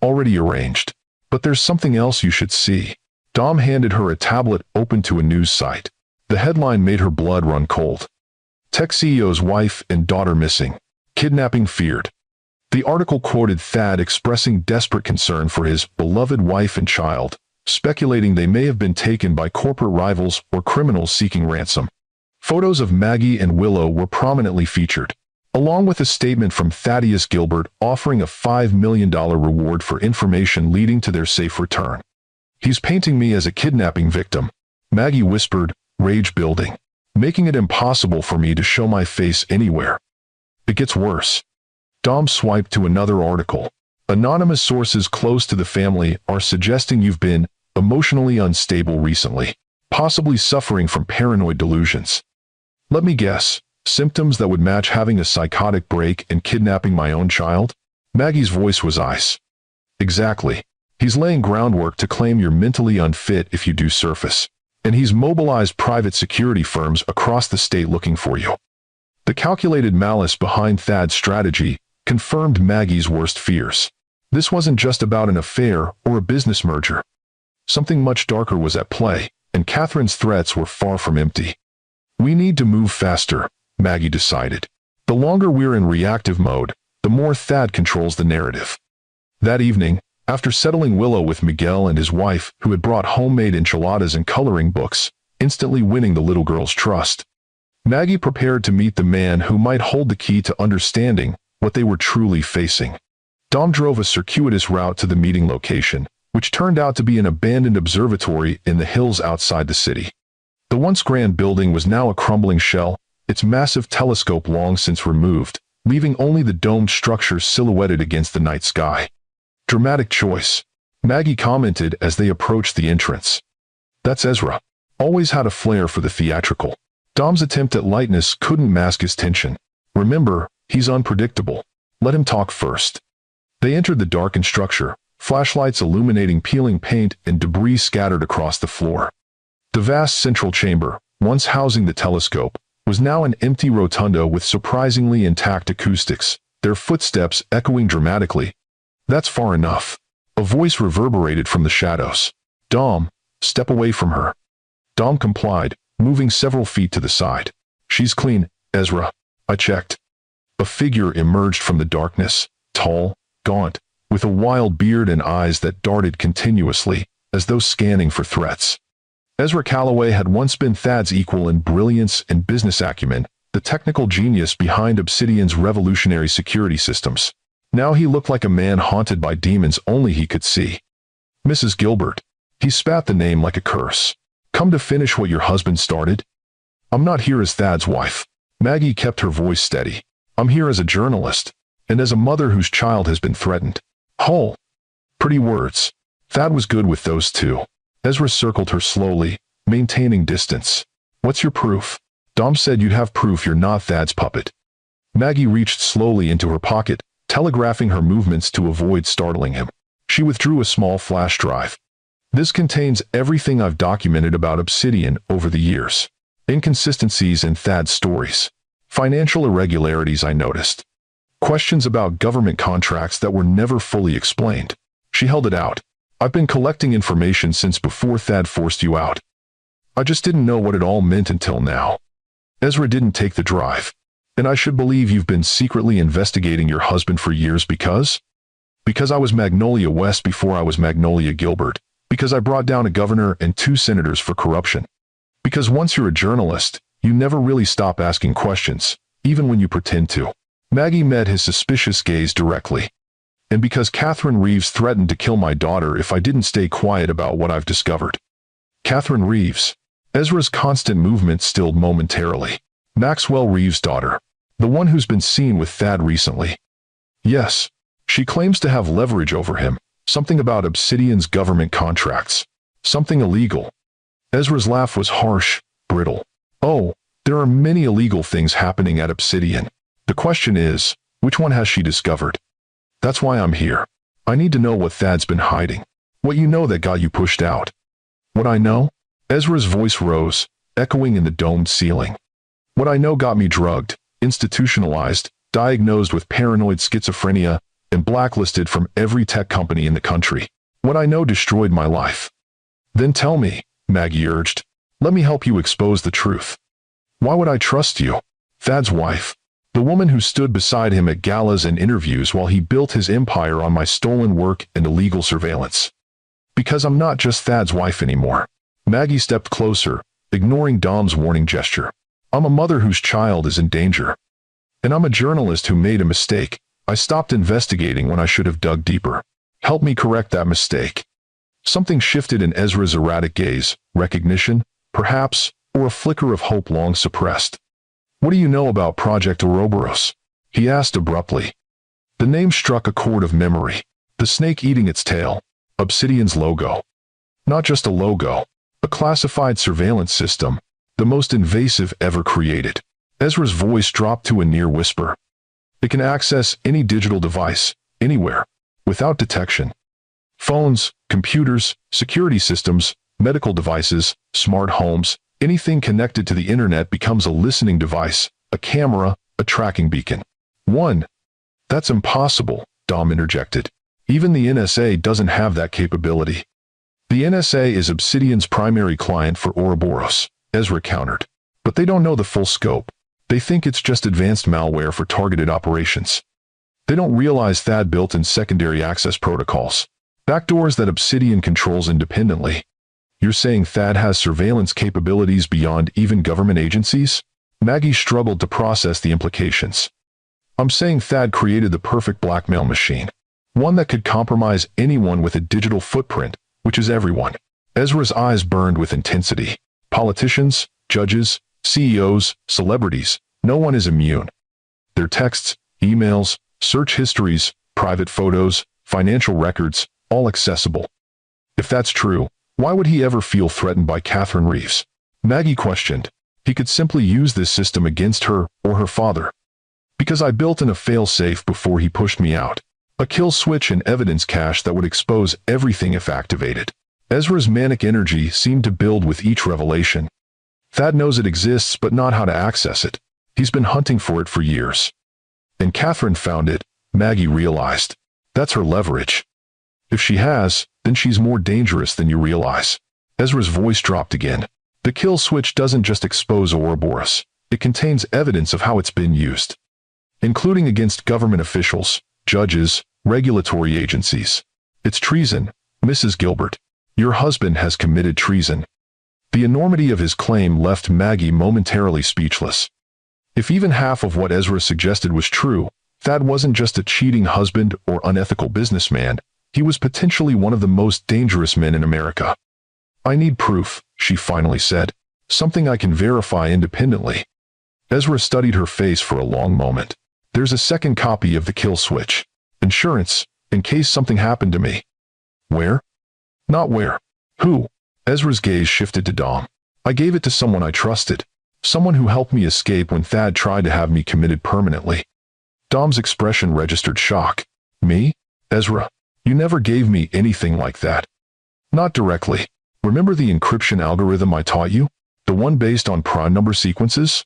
Already arranged. But there's something else you should see. Dom handed her a tablet open to a news site. The headline made her blood run cold. Tech CEO's wife and daughter missing. Kidnapping feared. The article quoted Thad expressing desperate concern for his beloved wife and child, speculating they may have been taken by corporate rivals or criminals seeking ransom. Photos of Maggie and Willow were prominently featured, along with a statement from Thaddeus Gilbert offering a $5 million reward for information leading to their safe return. He's painting me as a kidnapping victim, Maggie whispered, rage building, making it impossible for me to show my face anywhere. It gets worse. Dom swiped to another article. Anonymous sources close to the family are suggesting you've been emotionally unstable recently, possibly suffering from paranoid delusions. Let me guess. Symptoms that would match having a psychotic break and kidnapping my own child? Maggie's voice was ice. Exactly. He's laying groundwork to claim you're mentally unfit if you do surface. And he's mobilized private security firms across the state looking for you. The calculated malice behind Thad's strategy confirmed Maggie's worst fears. This wasn't just about an affair or a business merger. Something much darker was at play, and Catherine's threats were far from empty. We need to move faster, Maggie decided. The longer we're in reactive mode, the more Thad controls the narrative. That evening, after settling Willow with Miguel and his wife, who had brought homemade enchiladas and coloring books, instantly winning the little girl's trust, Maggie prepared to meet the man who might hold the key to understanding what they were truly facing. Dom drove a circuitous route to the meeting location, which turned out to be an abandoned observatory in the hills outside the city. The once grand building was now a crumbling shell, its massive telescope long since removed, leaving only the domed structure silhouetted against the night sky. Dramatic choice, Maggie commented as they approached the entrance. That's Ezra. Always had a flair for the theatrical. Dom's attempt at lightness couldn't mask his tension. Remember, he's unpredictable. Let him talk first. They entered the darkened structure, flashlights illuminating peeling paint and debris scattered across the floor. The vast central chamber, once housing the telescope, was now an empty rotunda with surprisingly intact acoustics, their footsteps echoing dramatically. That's far enough. A voice reverberated from the shadows. Dom, step away from her. Dom complied, moving several feet to the side. She's clean, Ezra. I checked. A figure emerged from the darkness, tall, gaunt, with a wild beard and eyes that darted continuously, as though scanning for threats. Ezra Calloway had once been Thad's equal in brilliance and business acumen, the technical genius behind Obsidian's revolutionary security systems. Now he looked like a man haunted by demons only he could see. Mrs. Gilbert. He spat the name like a curse. Come to finish what your husband started? I'm not here as Thad's wife. Maggie kept her voice steady. I'm here as a journalist, and as a mother whose child has been threatened. Hull. Pretty words. Thad was good with those too. Ezra circled her slowly, maintaining distance. What's your proof? Dom said you'd have proof you're not Thad's puppet. Maggie reached slowly into her pocket, telegraphing her movements to avoid startling him. She withdrew a small flash drive. This contains everything I've documented about Obsidian over the years. Inconsistencies in Thad's stories. Financial irregularities I noticed. Questions about government contracts that were never fully explained. She held it out. I've been collecting information since before Thad forced you out. I just didn't know what it all meant until now. Ezra didn't take the drive. And I should believe you've been secretly investigating your husband for years because? Because I was Magnolia West before I was Magnolia Gilbert. Because I brought down a governor and 2 senators for corruption. Because once you're a journalist, you never really stop asking questions, even when you pretend to. Maggie met his suspicious gaze directly. And because Catherine Reeves threatened to kill my daughter if I didn't stay quiet about what I've discovered. Catherine Reeves. Ezra's constant movement stilled momentarily. Maxwell Reeves' daughter. The one who's been seen with Thad recently. Yes. She claims to have leverage over him. Something about Obsidian's government contracts. Something illegal. Ezra's laugh was harsh, brittle. Oh, there are many illegal things happening at Obsidian. The question is, which one has she discovered? That's why I'm here. I need to know what Thad's been hiding. What you know that got you pushed out. What I know? Ezra's voice rose, echoing in the domed ceiling. What I know got me drugged, institutionalized, diagnosed with paranoid schizophrenia, and blacklisted from every tech company in the country. What I know destroyed my life. Then tell me, Maggie urged. Let me help you expose the truth. Why would I trust you? Thad's wife. The woman who stood beside him at galas and interviews while he built his empire on my stolen work and illegal surveillance. Because I'm not just Thad's wife anymore. Maggie stepped closer, ignoring Dom's warning gesture. I'm a mother whose child is in danger. And I'm a journalist who made a mistake. I stopped investigating when I should have dug deeper. Help me correct that mistake. Something shifted in Ezra's erratic gaze, recognition, perhaps, or a flicker of hope long suppressed. What do you know about Project Ouroboros? He asked abruptly. The name struck a chord of memory. The snake eating its tail. Obsidian's logo. Not just a logo. A classified surveillance system. The most invasive ever created. Ezra's voice dropped to a near whisper. It can access any digital device, anywhere, without detection. Phones, computers, security systems, medical devices, smart homes, anything connected to the internet becomes a listening device, a camera, a tracking beacon. That's impossible, Dom interjected. Even the NSA doesn't have that capability. The NSA is Obsidian's primary client for Ouroboros, Ezra countered. But they don't know the full scope. They think it's just advanced malware for targeted operations. They don't realize Thad built in secondary access protocols. Backdoors that Obsidian controls independently. You're saying Thad has surveillance capabilities beyond even government agencies? Maggie struggled to process the implications. I'm saying Thad created the perfect blackmail machine. One that could compromise anyone with a digital footprint, which is everyone. Ezra's eyes burned with intensity. Politicians, judges, CEOs, celebrities, no one is immune. Their texts, emails, search histories, private photos, financial records, all accessible. If that's true, why would he ever feel threatened by Catherine Reeves? Maggie questioned. He could simply use this system against her or her father. Because I built in a fail-safe before he pushed me out. A kill switch and evidence cache that would expose everything if activated. Ezra's manic energy seemed to build with each revelation. Thad knows it exists but not how to access it. He's been hunting for it for years. And Catherine found it, Maggie realized. That's her leverage. If she has, then she's more dangerous than you realize. Ezra's voice dropped again. The kill switch doesn't just expose Ouroboros. It contains evidence of how it's been used. Including against government officials, judges, regulatory agencies. It's treason, Mrs. Gilbert. Your husband has committed treason. The enormity of his claim left Maggie momentarily speechless. If even half of what Ezra suggested was true, Thad wasn't just a cheating husband or unethical businessman, He was potentially one of the most dangerous men in America. I need proof, she finally said. Something I can verify independently. Ezra studied her face for a long moment. There's a second copy of the kill switch. Insurance, in case something happened to me. Where? Not where. Who? Ezra's gaze shifted to Dom. I gave it to someone I trusted. Someone who helped me escape when Thad tried to have me committed permanently. Dom's expression registered shock. Me? Ezra, you never gave me anything like that. Not directly. Remember the encryption algorithm I taught you? The one based on prime number sequences?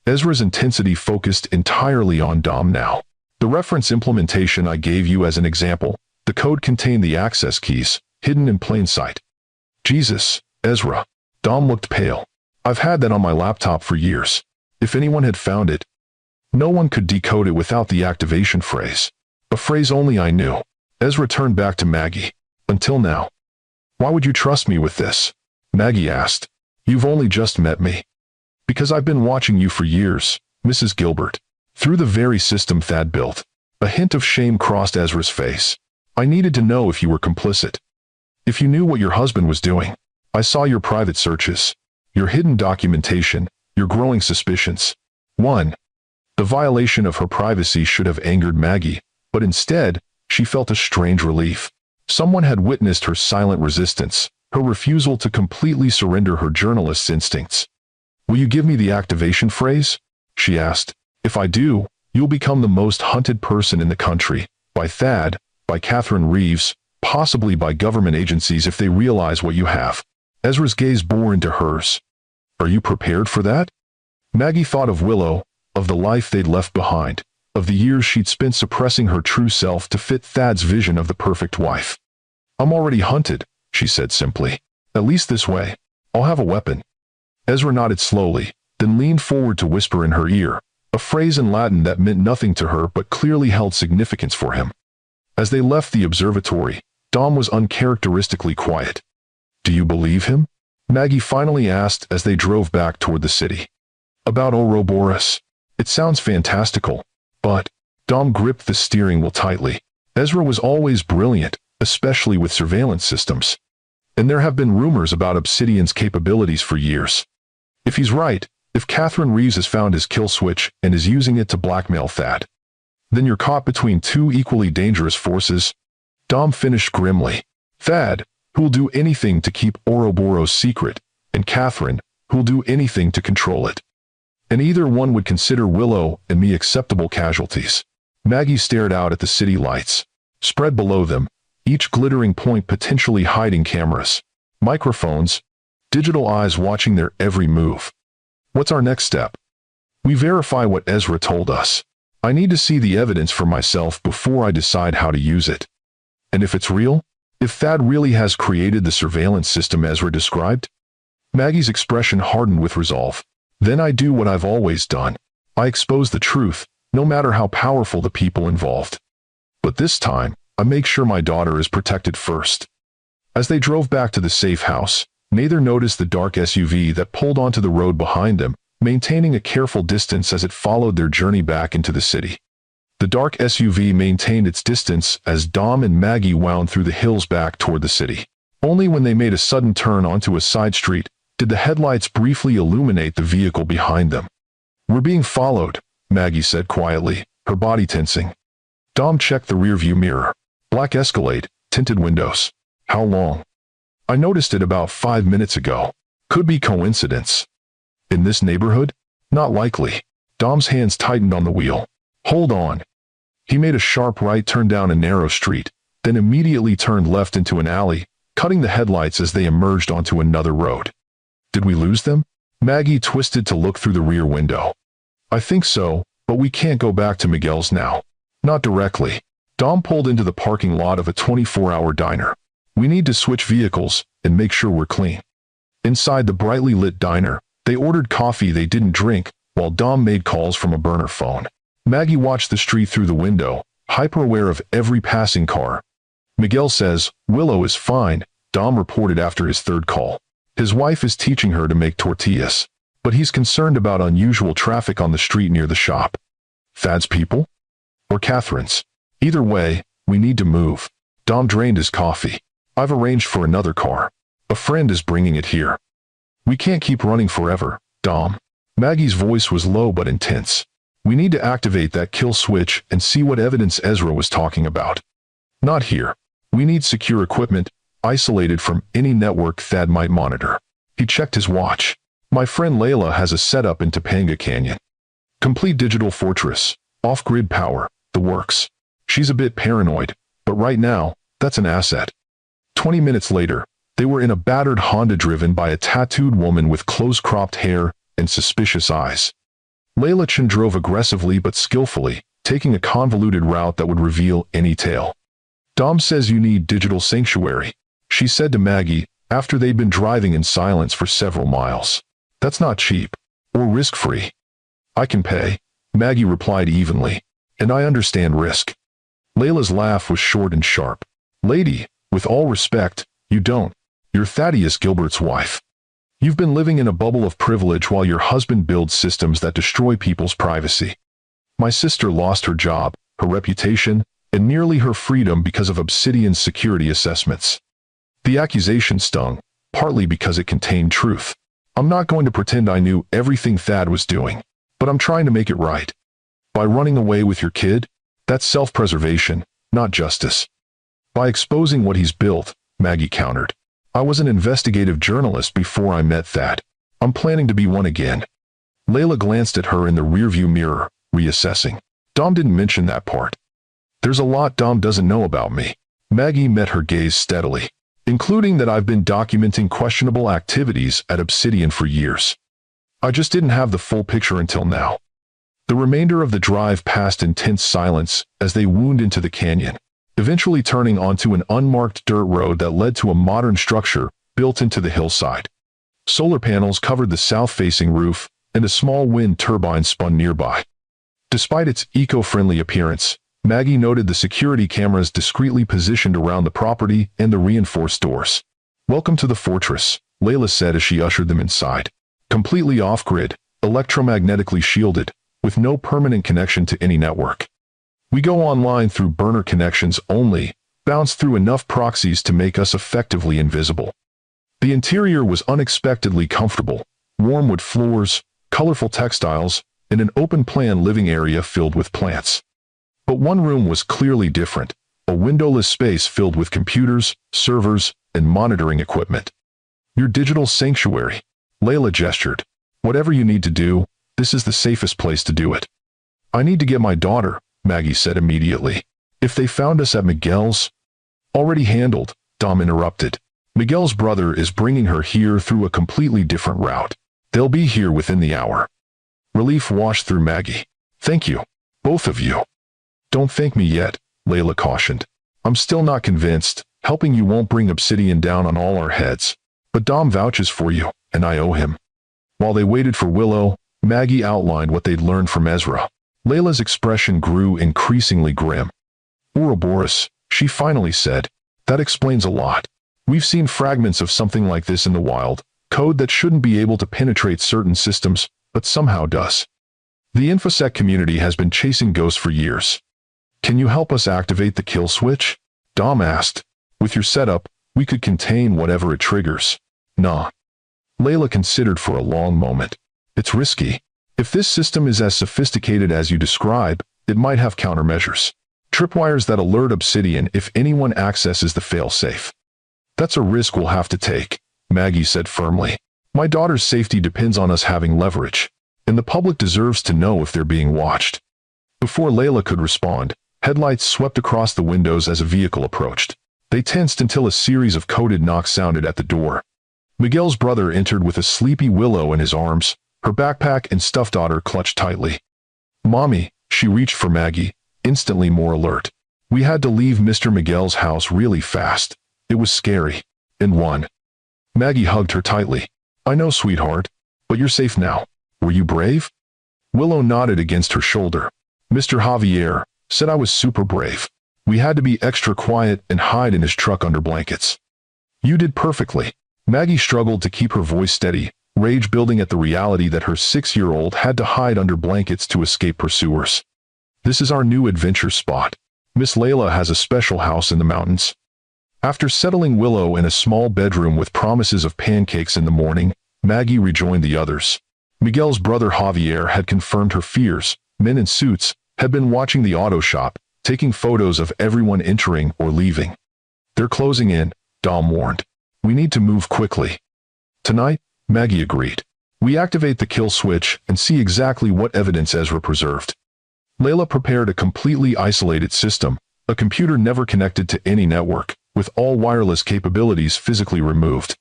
Ezra's intensity focused entirely on Dom now. The reference implementation I gave you as an example, the code contained the access keys, hidden in plain sight. Jesus, Ezra. Dom looked pale. I've had that on my laptop for years. If anyone had found it, no one could decode it without the activation phrase. A phrase only I knew. Ezra turned back to Maggie. Until now. Why would you trust me with this? Maggie asked. You've only just met me. Because I've been watching you for years, Mrs. Gilbert. Through the very system Thad built. A hint of shame crossed Ezra's face. I needed to know if you were complicit. If you knew what your husband was doing. I saw your private searches. Your hidden documentation. Your growing suspicions. 1. The violation of her privacy should have angered Maggie, but instead, she felt a strange relief. Someone had witnessed her silent resistance, her refusal to completely surrender her journalist's instincts. Will you give me the activation phrase? She asked. If I do, you'll become the most hunted person in the country, by Thad, by Catherine Reeves, possibly by government agencies if they realize what you have. Ezra's gaze bore into hers. Are you prepared for that? Maggie thought of Willow, of the life they'd left behind, of the years she'd spent suppressing her true self to fit Thad's vision of the perfect wife. I'm already hunted, she said simply. At least this way. I'll have a weapon. Ezra nodded slowly, then leaned forward to whisper in her ear, a phrase in Latin that meant nothing to her but clearly held significance for him. As they left the observatory, Dom was uncharacteristically quiet. Do you believe him? Maggie finally asked as they drove back toward the city. About Ouroboros. It sounds fantastical, but Dom gripped the steering wheel tightly. Ezra was always brilliant, especially with surveillance systems. And there have been rumors about Obsidian's capabilities for years. If he's right, if Catherine Reeves has found his kill switch and is using it to blackmail Thad, then you're caught between two equally dangerous forces. Dom finished grimly. Thad, who'll do anything to keep Ouroboros secret, and Catherine, who'll do anything to control it. And either one would consider Willow and me acceptable casualties. Maggie stared out at the city lights. Spread below them, each glittering point potentially hiding cameras, microphones, digital eyes watching their every move. What's our next step? We verify what Ezra told us. I need to see the evidence for myself before I decide how to use it. And if it's real? If Thad really has created the surveillance system Ezra described? Maggie's expression hardened with resolve. Then I do what I've always done. I expose the truth, no matter how powerful the people involved. But this time, I make sure my daughter is protected first. As they drove back to the safe house, neither noticed the dark SUV that pulled onto the road behind them, maintaining a careful distance as it followed their journey back into the city. The dark SUV maintained its distance as Dom and Maggie wound through the hills back toward the city. Only when they made a sudden turn onto a side street did the headlights briefly illuminate the vehicle behind them. We're being followed, Maggie said quietly, her body tensing. Dom checked the rearview mirror. Black Escalade, tinted windows. How long? I noticed it about 5 minutes ago. Could be coincidence. In this neighborhood? Not likely. Dom's hands tightened on the wheel. Hold on. He made a sharp right turn down a narrow street, then immediately turned left into an alley, cutting the headlights as they emerged onto another road. Did we lose them? Maggie twisted to look through the rear window. I think so, but we can't go back to Miguel's now. Not directly. Dom pulled into the parking lot of a 24-hour diner. We need to switch vehicles and make sure we're clean. Inside the brightly lit diner, they ordered coffee they didn't drink, while Dom made calls from a burner phone. Maggie watched the street through the window, hyper-aware of every passing car. Miguel says, Willow is fine, Dom reported after his third call. His wife is teaching her to make tortillas, but he's concerned about unusual traffic on the street near the shop. Thad's people? Or Catherine's? Either way, we need to move. Dom drained his coffee. I've arranged for another car. A friend is bringing it here. We can't keep running forever, Dom. Maggie's voice was low but intense. We need to activate that kill switch and see what evidence Ezra was talking about. Not here. We need secure equipment, isolated from any network Thad might monitor. He checked his watch. My friend Layla has a setup in Topanga Canyon. Complete digital fortress, off-grid power, the works. She's a bit paranoid, but right now, that's an asset. 20 minutes later, they were in a battered Honda driven by a tattooed woman with close-cropped hair and suspicious eyes. Layla Chen drove aggressively but skillfully, taking a convoluted route that would reveal any tale. Dom says you need digital sanctuary, she said to Maggie after they'd been driving in silence for several miles. That's not cheap, or risk-free. I can pay, Maggie replied evenly, and I understand risk. Layla's laugh was short and sharp. Lady, with all respect, you don't. You're Thaddeus Gilbert's wife. You've been living in a bubble of privilege while your husband builds systems that destroy people's privacy. My sister lost her job, her reputation, and nearly her freedom because of Obsidian's security assessments. The accusation stung, partly because it contained truth. I'm not going to pretend I knew everything Thad was doing, but I'm trying to make it right. By running away with your kid, that's self-preservation, not justice. By exposing what he's built, Maggie countered. I was an investigative journalist before I met Thad. I'm planning to be one again. Layla glanced at her in the rearview mirror, reassessing. Dom didn't mention that part. There's a lot Dom doesn't know about me. Maggie met her gaze steadily, including that I've been documenting questionable activities at Obsidian for years. I just didn't have the full picture until now. The remainder of the drive passed in tense silence as they wound into the canyon, eventually turning onto an unmarked dirt road that led to a modern structure built into the hillside. Solar panels covered the south-facing roof, and a small wind turbine spun nearby. Despite its eco-friendly appearance, Maggie noted the security cameras discreetly positioned around the property and the reinforced doors. Welcome to the fortress, Layla said as she ushered them inside. Completely off-grid, electromagnetically shielded, with no permanent connection to any network. We go online through burner connections only, bounce through enough proxies to make us effectively invisible. The interior was unexpectedly comfortable, warm wood floors, colorful textiles, and an open-plan living area filled with plants. But one room was clearly different, a windowless space filled with computers, servers, and monitoring equipment. Your digital sanctuary, Layla gestured. Whatever you need to do, this is the safest place to do it. I need to get my daughter, Maggie said immediately. If they found us at Miguel's... Already handled, Dom interrupted. Miguel's brother is bringing her here through a completely different route. They'll be here within the hour. Relief washed through Maggie. Thank you, both of you. Don't thank me yet, Layla cautioned. I'm still not convinced. Helping you won't bring Obsidian down on all our heads. But Dom vouches for you, and I owe him. While they waited for Willow, Maggie outlined what they'd learned from Ezra. Layla's expression grew increasingly grim. Ouroboros, she finally said. That explains a lot. We've seen fragments of something like this in the wild, code that shouldn't be able to penetrate certain systems, but somehow does. The InfoSec community has been chasing ghosts for years. Can you help us activate the kill switch? Dom asked. With your setup, we could contain whatever it triggers. Nah. Layla considered for a long moment. It's risky. If this system is as sophisticated as you describe, it might have countermeasures. Tripwires that alert Obsidian if anyone accesses the failsafe. That's a risk we'll have to take, Maggie said firmly. My daughter's safety depends on us having leverage, and the public deserves to know if they're being watched. Before Layla could respond, headlights swept across the windows as a vehicle approached. They tensed until a series of coded knocks sounded at the door. Miguel's brother entered with a sleepy Willow in his arms, her backpack and stuffed daughter clutched tightly. Mommy, she reached for Maggie, instantly more alert. We had to leave Mr. Miguel's house really fast. It was scary. And one. Maggie hugged her tightly. I know, sweetheart, but you're safe now. Were you brave? Willow nodded against her shoulder. Mr. Javier said I was super brave. We had to be extra quiet and hide in his truck under blankets. You did perfectly. Maggie struggled to keep her voice steady, rage building at the reality that her 6-year-old had to hide under blankets to escape pursuers. This is our new adventure spot. Miss Layla has a special house in the mountains. After settling Willow in a small bedroom with promises of pancakes in the morning, Maggie rejoined the others. Miguel's brother Javier had confirmed her fears. Men in suits had been watching the auto shop, taking photos of everyone entering or leaving. "They're closing in," Dom warned. "We need to move quickly." "Tonight," Maggie agreed. "We activate the kill switch and see exactly what evidence Ezra preserved." Layla prepared a completely isolated system, a computer never connected to any network, with all wireless capabilities physically removed.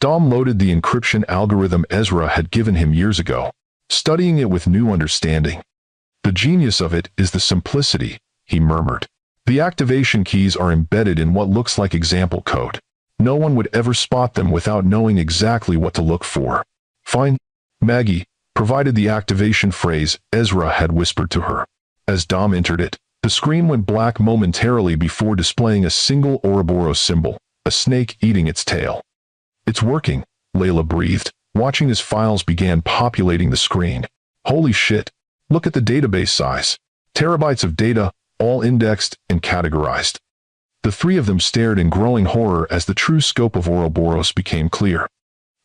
Dom loaded the encryption algorithm Ezra had given him years ago, studying it with new understanding. "The genius of it is the simplicity," he murmured. "The activation keys are embedded in what looks like example code. No one would ever spot them without knowing exactly what to look for." "Fine." Maggie provided the activation phrase Ezra had whispered to her. As Dom entered it, the screen went black momentarily before displaying a single Ouroboros symbol, a snake eating its tail. "It's working," Layla breathed, watching as files began populating the screen. "Holy shit. Look at the database size. Terabytes of data, all indexed and categorized." The three of them stared in growing horror as the true scope of Ouroboros became clear.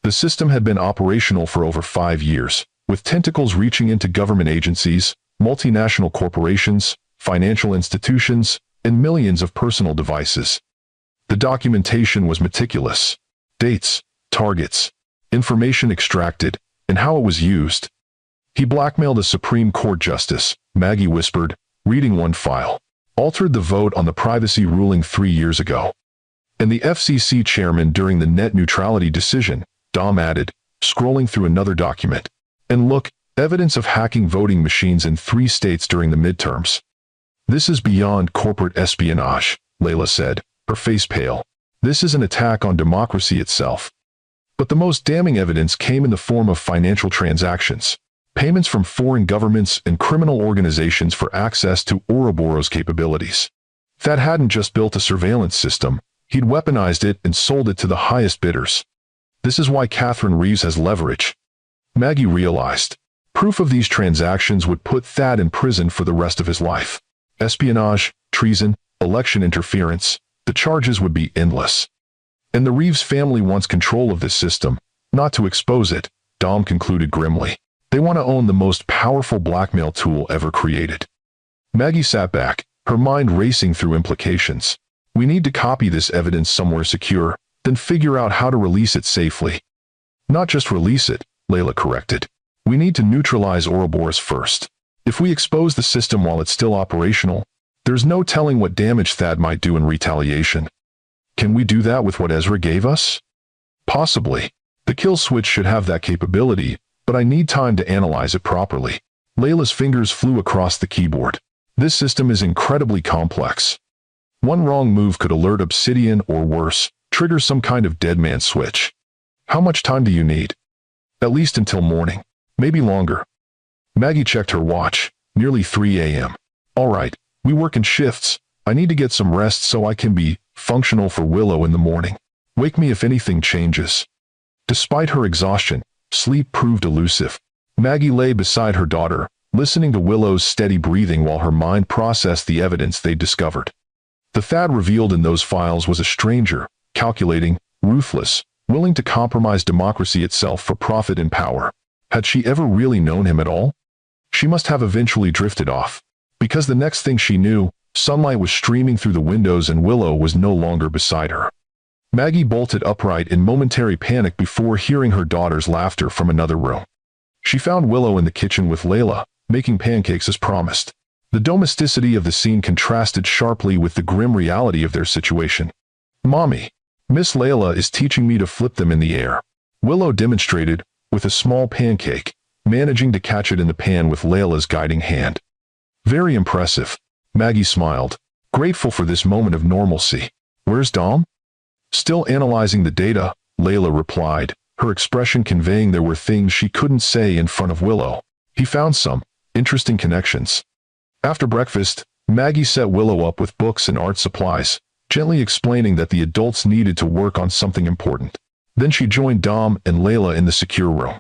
The system had been operational for over 5 years, with tentacles reaching into government agencies, multinational corporations, financial institutions, and millions of personal devices. The documentation was meticulous. Dates, targets, information extracted, and how it was used. "He blackmailed a Supreme Court justice," Maggie whispered, reading one file. "Altered the vote on the privacy ruling 3 years ago. And the FCC chairman during the net neutrality decision," Dom added, scrolling through another document. "And look, evidence of hacking voting machines in 3 states during the midterms." "This is beyond corporate espionage," Layla said, her face pale. "This is an attack on democracy itself." But the most damning evidence came in the form of financial transactions. Payments from foreign governments and criminal organizations for access to Ouroboros capabilities. Thad hadn't just built a surveillance system, he'd weaponized it and sold it to the highest bidders. This is why Catherine Reeves has leverage. Maggie realized. Proof of these transactions would put Thad in prison for the rest of his life. Espionage, treason, election interference, the charges would be endless. And the Reeves family wants control of this system, not to expose it, Dom concluded grimly. They want to own the most powerful blackmail tool ever created. Maggie sat back, her mind racing through implications. "We need to copy this evidence somewhere secure, then figure out how to release it safely." "Not just release it," Layla corrected. "We need to neutralize Ouroboros first. If we expose the system while it's still operational, there's no telling what damage Thad might do in retaliation." "Can we do that with what Ezra gave us?" "Possibly. The kill switch should have that capability, but I need time to analyze it properly." Layla's fingers flew across the keyboard. "This system is incredibly complex. One wrong move could alert Obsidian or worse, trigger some kind of dead man switch. How much time do you need?" "At least until morning. Maybe longer." Maggie checked her watch. Nearly 3 a.m. "All right, we work in shifts. I need to get some rest so I can be functional for Willow in the morning. Wake me if anything changes." Despite her exhaustion, sleep proved elusive. Maggie lay beside her daughter, listening to Willow's steady breathing while her mind processed the evidence they'd discovered. The Thad revealed in those files was a stranger, calculating, ruthless, willing to compromise democracy itself for profit and power. Had she ever really known him at all? She must have eventually drifted off, because the next thing she knew, sunlight was streaming through the windows and Willow was no longer beside her. Maggie bolted upright in momentary panic before hearing her daughter's laughter from another room. She found Willow in the kitchen with Layla, making pancakes as promised. The domesticity of the scene contrasted sharply with the grim reality of their situation. "Mommy, Miss Layla is teaching me to flip them in the air," Willow demonstrated, with a small pancake, managing to catch it in the pan with Layla's guiding hand. "Very impressive." Maggie smiled, grateful for this moment of normalcy. "Where's Dom?" "Still analyzing the data," Layla replied, her expression conveying there were things she couldn't say in front of Willow. "He found some interesting connections." After breakfast, Maggie set Willow up with books and art supplies, gently explaining that the adults needed to work on something important. Then she joined Dom and Layla in the secure room.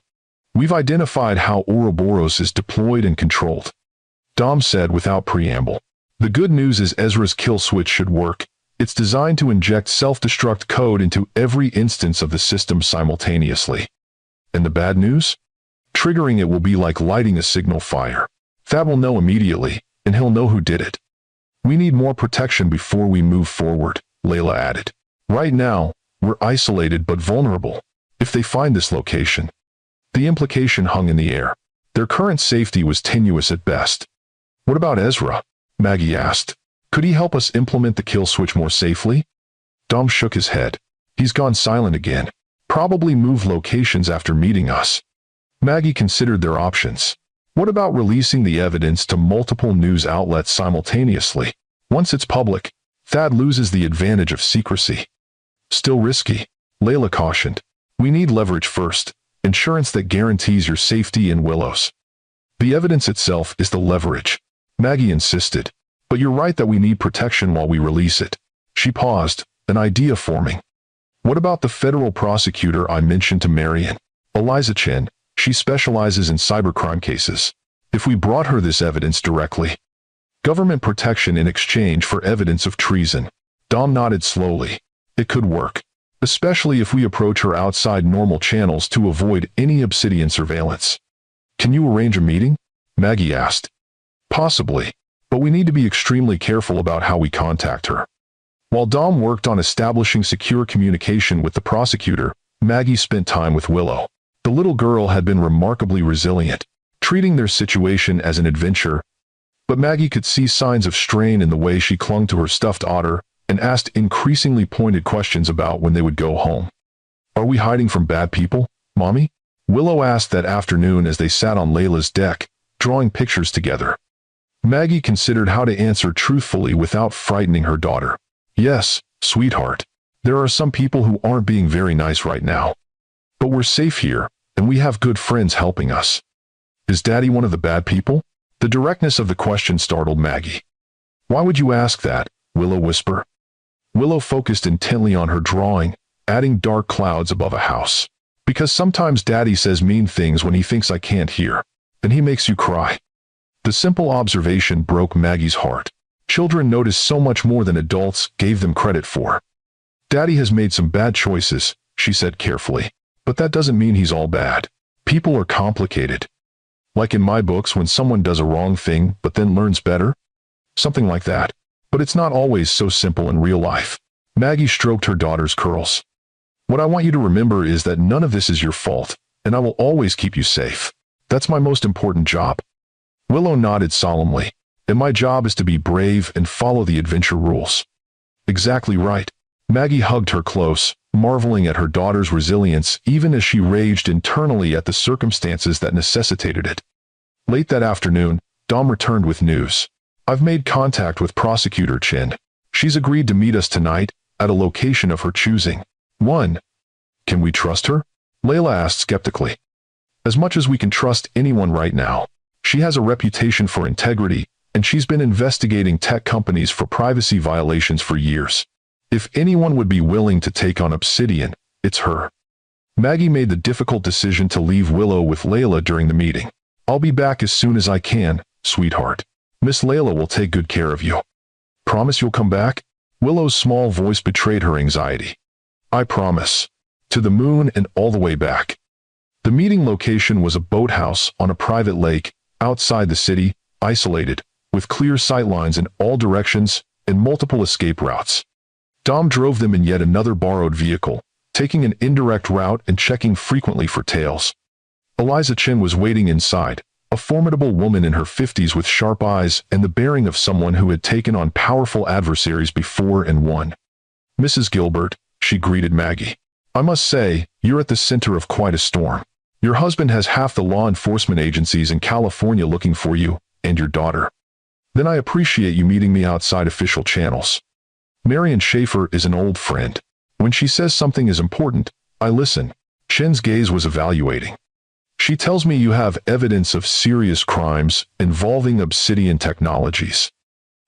"We've identified how Ouroboros is deployed and controlled," Dom said without preamble. The good news is Ezra's kill switch should work. It's designed to inject self-destruct code into every instance of the system simultaneously. And the bad news? Triggering it will be like lighting a signal fire. Thad will know immediately, and he'll know who did it. We need more protection before we move forward, Layla added. Right now, we're isolated but vulnerable. If they find this location. The implication hung in the air. Their current safety was tenuous at best. What about Ezra? Maggie asked. Could he help us implement the kill switch more safely? Dom shook his head. He's gone silent again. Probably moved locations after meeting us. Maggie considered their options. What about releasing the evidence to multiple news outlets simultaneously? Once it's public, Thad loses the advantage of secrecy. Still risky, Layla cautioned. We need leverage first, insurance that guarantees your safety and Willow's. The evidence itself is the leverage, Maggie insisted. But you're right that we need protection while we release it. She paused, an idea forming. What about the federal prosecutor I mentioned to Marion? Eliza Chen. She specializes in cybercrime cases. If we brought her this evidence directly. Government protection in exchange for evidence of treason. Dom nodded slowly. It could work. Especially if we approach her outside normal channels to avoid any Obsidian surveillance. Can you arrange a meeting? Maggie asked. Possibly. But we need to be extremely careful about how we contact her. While Dom worked on establishing secure communication with the prosecutor, Maggie spent time with Willow. The little girl had been remarkably resilient, treating their situation as an adventure. But Maggie could see signs of strain in the way she clung to her stuffed otter and asked increasingly pointed questions about when they would go home. Are we hiding from bad people, Mommy? Willow asked that afternoon as they sat on Layla's deck, drawing pictures together. Maggie considered how to answer truthfully without frightening her daughter. Yes, sweetheart. There are some people who aren't being very nice right now. But we're safe here, and we have good friends helping us. Is Daddy one of the bad people? The directness of the question startled Maggie. Why would you ask that? Willow whispered. Willow focused intently on her drawing, adding dark clouds above a house. Because sometimes Daddy says mean things when he thinks I can't hear. And he makes you cry. The simple observation broke Maggie's heart. Children notice so much more than adults gave them credit for. Daddy has made some bad choices, she said carefully. But that doesn't mean he's all bad. People are complicated. Like in my books when someone does a wrong thing but then learns better? Something like that. But it's not always so simple in real life. Maggie stroked her daughter's curls. What I want you to remember is that none of this is your fault, and I will always keep you safe. That's my most important job. Willow nodded solemnly. And my job is to be brave and follow the adventure rules. Exactly right. Maggie hugged her close, marveling at her daughter's resilience even as she raged internally at the circumstances that necessitated it. Late that afternoon, Dom returned with news. I've made contact with Prosecutor Chen. She's agreed to meet us tonight, at a location of her choosing. 1. Can we trust her? Layla asked skeptically. As much as we can trust anyone right now. She has a reputation for integrity, and she's been investigating tech companies for privacy violations for years. If anyone would be willing to take on Obsidian, it's her. Maggie made the difficult decision to leave Willow with Layla during the meeting. I'll be back as soon as I can, sweetheart. Miss Layla will take good care of you. Promise you'll come back? Willow's small voice betrayed her anxiety. I promise. To the moon and all the way back. The meeting location was a boathouse on a private lake, outside the city, isolated, with clear sightlines in all directions and multiple escape routes. Dom drove them in yet another borrowed vehicle, taking an indirect route and checking frequently for tails. Eliza Chen was waiting inside, a formidable woman in her 50s with sharp eyes and the bearing of someone who had taken on powerful adversaries before and won. Mrs. Gilbert, she greeted Maggie. I must say, you're at the center of quite a storm. Your husband has half the law enforcement agencies in California looking for you, and your daughter. Then I appreciate you meeting me outside official channels. Marion Schaefer is an old friend. When she says something is important, I listen. Chen's gaze was evaluating. She tells me you have evidence of serious crimes involving Obsidian technologies.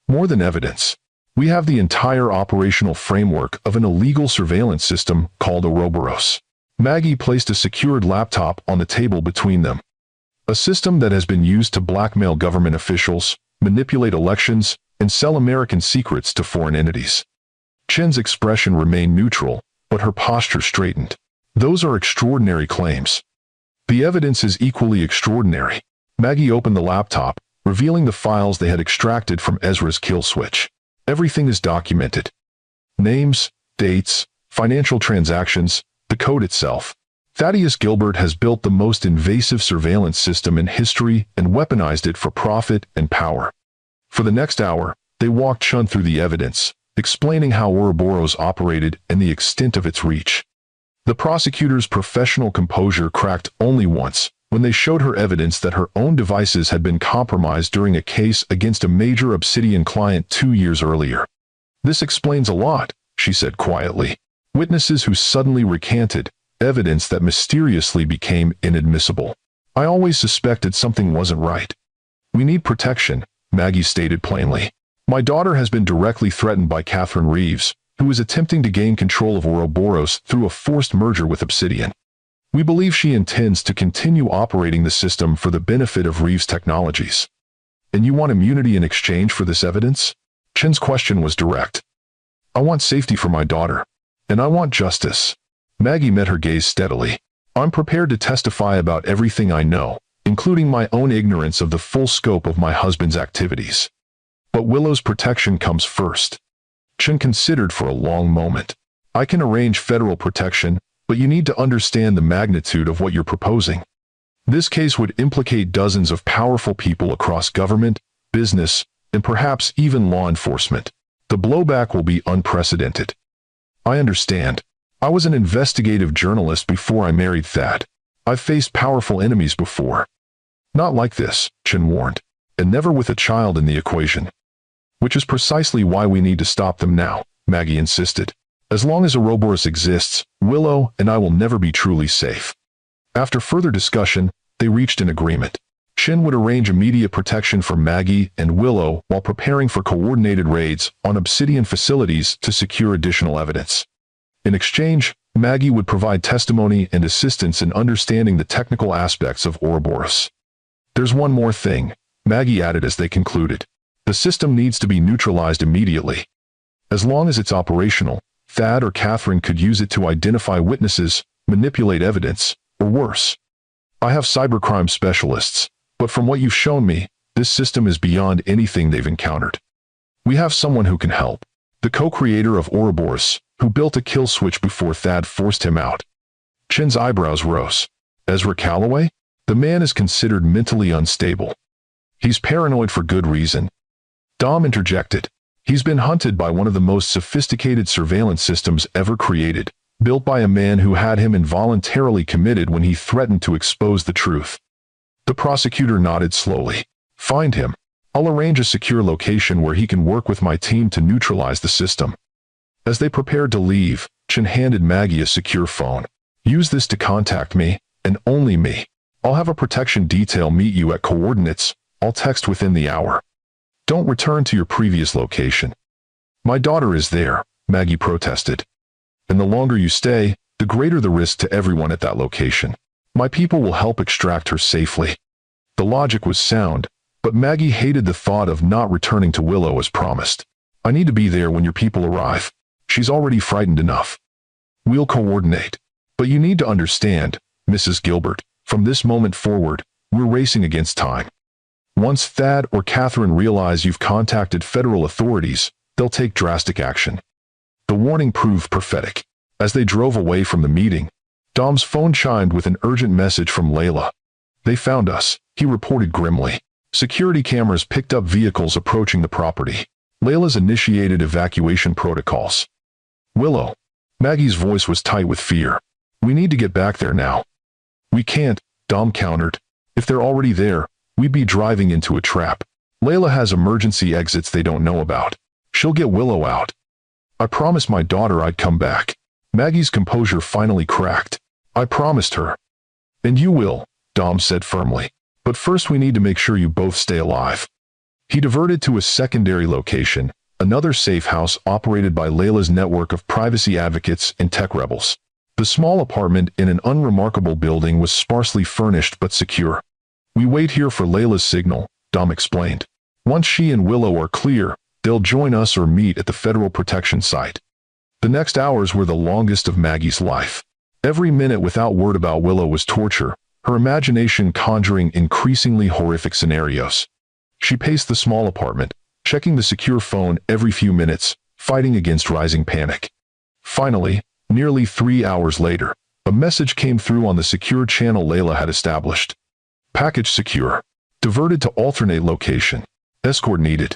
More than evidence. We have the entire operational framework of an illegal surveillance system called Ouroboros. Maggie placed a secured laptop on the table between them. A system that has been used to blackmail government officials, manipulate elections, and sell American secrets to foreign entities. Chen's expression remained neutral, but her posture straightened. Those are extraordinary claims. The evidence is equally extraordinary. Maggie opened the laptop, revealing the files they had extracted from Ezra's kill switch. Everything is documented. Names, dates, financial transactions, the code itself. Thaddeus Gilbert has built the most invasive surveillance system in history and weaponized it for profit and power. For the next hour, they walked Chun through the evidence, explaining how Ouroboros operated and the extent of its reach. The prosecutor's professional composure cracked only once, when they showed her evidence that her own devices had been compromised during a case against a major Obsidian client 2 years earlier. "This explains a lot," she said quietly. "Witnesses who suddenly recanted, evidence that mysteriously became inadmissible. I always suspected something wasn't right." "We need protection," Maggie stated plainly. "My daughter has been directly threatened by Catherine Reeves, who is attempting to gain control of Ouroboros through a forced merger with Obsidian. We believe she intends to continue operating the system for the benefit of Reeves Technologies." "And you want immunity in exchange for this evidence?" Chen's question was direct. "I want safety for my daughter. And I want justice." Maggie met her gaze steadily. "I'm prepared to testify about everything I know, including my own ignorance of the full scope of my husband's activities. But Willow's protection comes first." Chen considered for a long moment. "I can arrange federal protection, but you need to understand the magnitude of what you're proposing. This case would implicate dozens of powerful people across government, business, and perhaps even law enforcement. The blowback will be unprecedented." "I understand. I was an investigative journalist before I married Thad. I've faced powerful enemies before." "Not like this," Chen warned, "and never with a child in the equation." "Which is precisely why we need to stop them now," Maggie insisted. "As long as Ouroboros exists, Willow and I will never be truly safe." After further discussion, they reached an agreement. Chen would arrange immediate protection for Maggie and Willow while preparing for coordinated raids on Obsidian facilities to secure additional evidence. In exchange, Maggie would provide testimony and assistance in understanding the technical aspects of Ouroboros. "There's one more thing," Maggie added as they concluded. "The system needs to be neutralized immediately. As long as it's operational, Thad or Catherine could use it to identify witnesses, manipulate evidence, or worse. I have cybercrime specialists, but from what you've shown me, this system is beyond anything they've encountered. We have someone who can help. The co-creator of Ouroboros, who built a kill switch before Thad forced him out." Chen's eyebrows rose. "Ezra Calloway? The man is considered mentally unstable. He's paranoid for good reason." Dom interjected. "He's been hunted by one of the most sophisticated surveillance systems ever created, built by a man who had him involuntarily committed when he threatened to expose the truth." The prosecutor nodded slowly. "Find him. I'll arrange a secure location where he can work with my team to neutralize the system." As they prepared to leave, Chen handed Maggie a secure phone. "Use this to contact me, and only me. I'll have a protection detail meet you at coordinates. I'll text within the hour. Don't return to your previous location." "My daughter is there," Maggie protested. "And the longer you stay, the greater the risk to everyone at that location. My people will help extract her safely." The logic was sound, but Maggie hated the thought of not returning to Willow as promised. "I need to be there when your people arrive. She's already frightened enough." "We'll coordinate. But you need to understand, Mrs. Gilbert, from this moment forward, we're racing against time. Once Thad or Catherine realize you've contacted federal authorities, they'll take drastic action." The warning proved prophetic. As they drove away from the meeting, Dom's phone chimed with an urgent message from Layla. "They found us," he reported grimly. Security cameras picked up vehicles approaching the property. Layla's initiated evacuation protocols. "Willow." Maggie's voice was tight with fear. "We need to get back there now." "We can't," Dom countered. "If they're already there, we'd be driving into a trap. Layla has emergency exits they don't know about. She'll get Willow out." "I promised my daughter I'd come back." Maggie's composure finally cracked. "I promised her." "And you will," Dom said firmly. "But first we need to make sure you both stay alive." He diverted to a secondary location, another safe house operated by Layla's network of privacy advocates and tech rebels. The small apartment in an unremarkable building was sparsely furnished but secure. "We wait here for Layla's signal," Dom explained. "Once she and Willow are clear, They'll join us or meet at the federal protection site. The next hours were the longest of Maggie's life. Every minute without word about Willow was torture, her imagination conjuring increasingly horrific scenarios. She paced the small apartment, checking the secure phone every few minutes, fighting against rising panic. Finally, nearly 3 hours later, a message came through on the secure channel Layla had established. Package secure. Diverted to alternate location. Escort needed.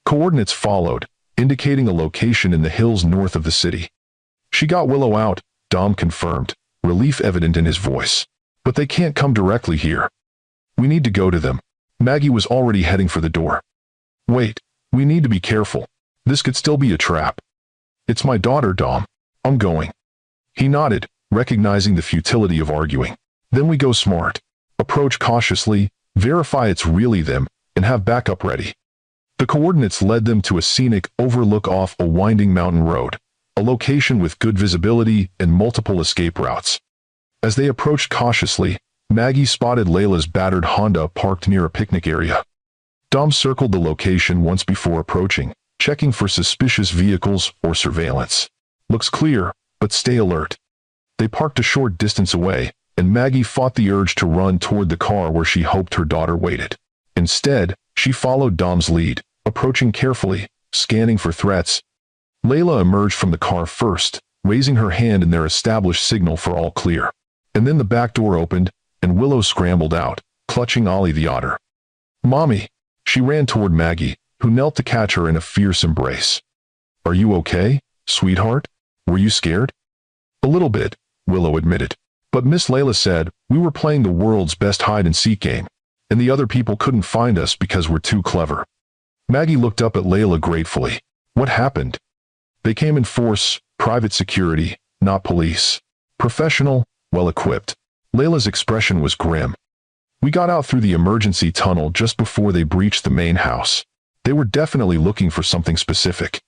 Coordinates followed, indicating a location in the hills north of the city. She got Willow out, Dom confirmed, relief evident in his voice. But they can't come directly here. We need to go to them. Maggie was already heading for the door. Wait, we need to be careful. This could still be a trap. It's my daughter, Dom. I'm going. He nodded, recognizing the futility of arguing. Then we go smart. Approach cautiously, verify it's really them, and have backup ready. The coordinates led them to a scenic overlook off a winding mountain road, a location with good visibility and multiple escape routes. As they approached cautiously, Maggie spotted Layla's battered Honda parked near a picnic area. Dom circled the location once before approaching, checking for suspicious vehicles or surveillance. Looks clear, but stay alert. They parked a short distance away, and Maggie fought the urge to run toward the car where she hoped her daughter waited. Instead, she followed Dom's lead, approaching carefully, scanning for threats. Layla emerged from the car first, raising her hand in their established signal for all clear. And then the back door opened, and Willow scrambled out, clutching Ollie the otter. Mommy! She ran toward Maggie, who knelt to catch her in a fierce embrace. Are you okay, sweetheart? Were you scared? A little bit, Willow admitted. But Miss Layla said, we were playing the world's best hide-and-seek game, and the other people couldn't find us because we're too clever. Maggie looked up at Layla gratefully. What happened? They came in force, private security, not police. Professional, well-equipped. Layla's expression was grim. We got out through the emergency tunnel just before they breached the main house. They were definitely looking for something specific.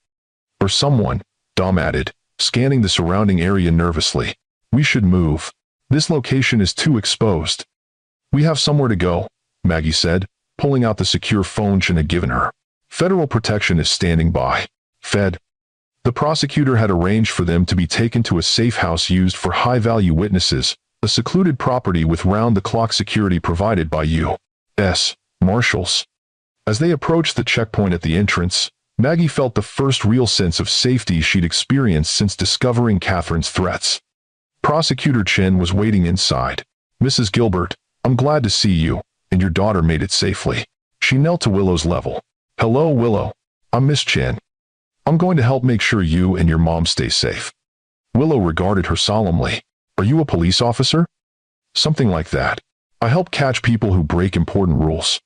Or someone, Dom added, scanning the surrounding area nervously. We should move. This location is too exposed. We have somewhere to go, Maggie said, pulling out the secure phone Chen had given her. Federal protection is standing by. Fed. The prosecutor had arranged for them to be taken to a safe house used for high-value witnesses, a secluded property with round-the-clock security provided by U.S. Marshals. As they approached the checkpoint at the entrance, Maggie felt the first real sense of safety she'd experienced since discovering Catherine's threats. Prosecutor Chen was waiting inside. Mrs. Gilbert, I'm glad to see you, and your daughter made it safely. She knelt to Willow's level. Hello, Willow. I'm Miss Chen. I'm going to help make sure you and your mom stay safe. Willow regarded her solemnly. Are you a police officer? Something like that. I help catch people who break important rules.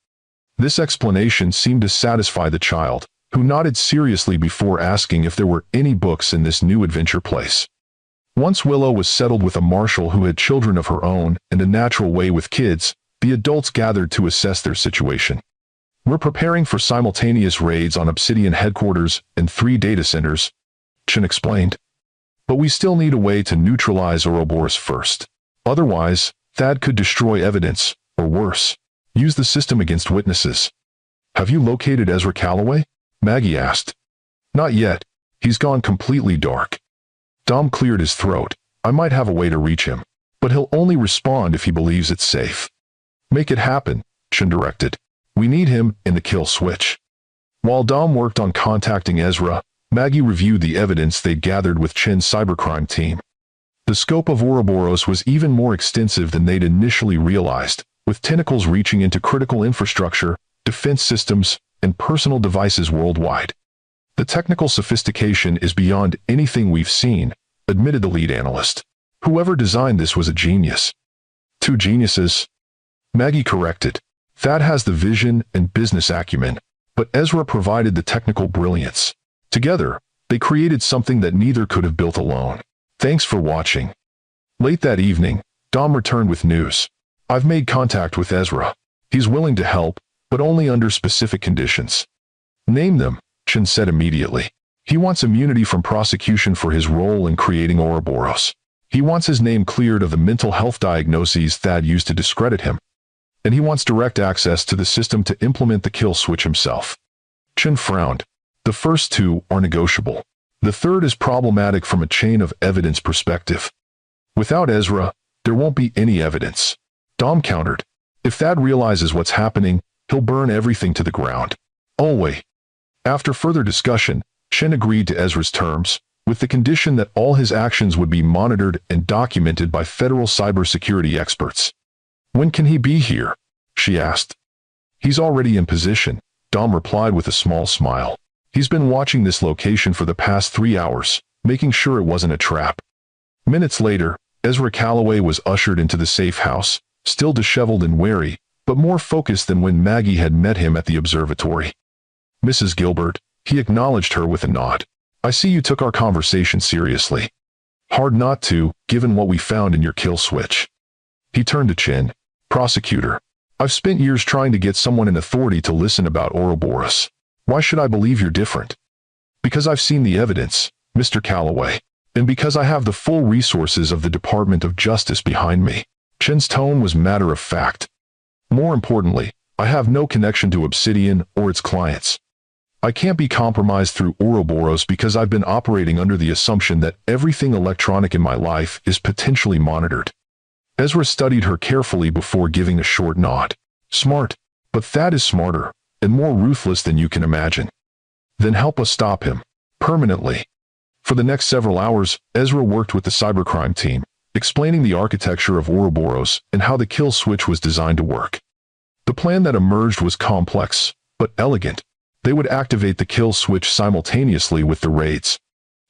This explanation seemed to satisfy the child, who nodded seriously before asking if there were any books in this new adventure place. Once Willow was settled with a marshal who had children of her own and a natural way with kids, the adults gathered to assess their situation. We're preparing for simultaneous raids on Obsidian headquarters and 3 data centers, Chen explained. But we still need a way to neutralize Ouroboros first. Otherwise, Thad could destroy evidence, or worse, use the system against witnesses. Have you located Ezra Calloway? Maggie asked. Not yet. He's gone completely dark. Dom cleared his throat. I might have a way to reach him, but he'll only respond if he believes it's safe. Make it happen, Chen directed. We need him in the kill switch. While Dom worked on contacting Ezra, Maggie reviewed the evidence they'd gathered with Chen's cybercrime team. The scope of Ouroboros was even more extensive than they'd initially realized, with tentacles reaching into critical infrastructure, defense systems, and personal devices worldwide. The technical sophistication is beyond anything we've seen, admitted the lead analyst. Whoever designed this was a genius. 2 geniuses? Maggie corrected. Thad has the vision and business acumen, but Ezra provided the technical brilliance. Together, they created something that neither could have built alone. Thanks for watching. Late that evening, Dom returned with news. I've made contact with Ezra. He's willing to help, but only under specific conditions. Name them, Chen said immediately. He wants immunity from prosecution for his role in creating Ouroboros. He wants his name cleared of the mental health diagnoses Thad used to discredit him. And he wants direct access to the system to implement the kill switch himself. Chen frowned. The first two are negotiable. The third is problematic from a chain of evidence perspective. Without Ezra, there won't be any evidence. Dom countered. If Thad realizes what's happening, he'll burn everything to the ground. Always. After further discussion, Chen agreed to Ezra's terms, with the condition that all his actions would be monitored and documented by federal cybersecurity experts. When can he be here? She asked. He's already in position, Dom replied with a small smile. He's been watching this location for the past 3 hours, making sure it wasn't a trap. Minutes later, Ezra Calloway was ushered into the safe house, still disheveled and wary, but more focused than when Maggie had met him at the observatory. Mrs. Gilbert, he acknowledged her with a nod. I see you took our conversation seriously. Hard not to, given what we found in your kill switch. He turned to Chen. Prosecutor, I've spent years trying to get someone in authority to listen about Ouroboros. Why should I believe you're different? Because I've seen the evidence, Mr. Calloway, and because I have the full resources of the Department of Justice behind me. Chen's tone was matter of fact. More importantly, I have no connection to Obsidian or its clients. I can't be compromised through Ouroboros because I've been operating under the assumption that everything electronic in my life is potentially monitored. Ezra studied her carefully before giving a short nod. Smart, but Thad is smarter and more ruthless than you can imagine. Then help us stop him. Permanently. For the next several hours, Ezra worked with the cybercrime team, explaining the architecture of Ouroboros and how the kill switch was designed to work. The plan that emerged was complex, but elegant. They would activate the kill switch simultaneously with the raids,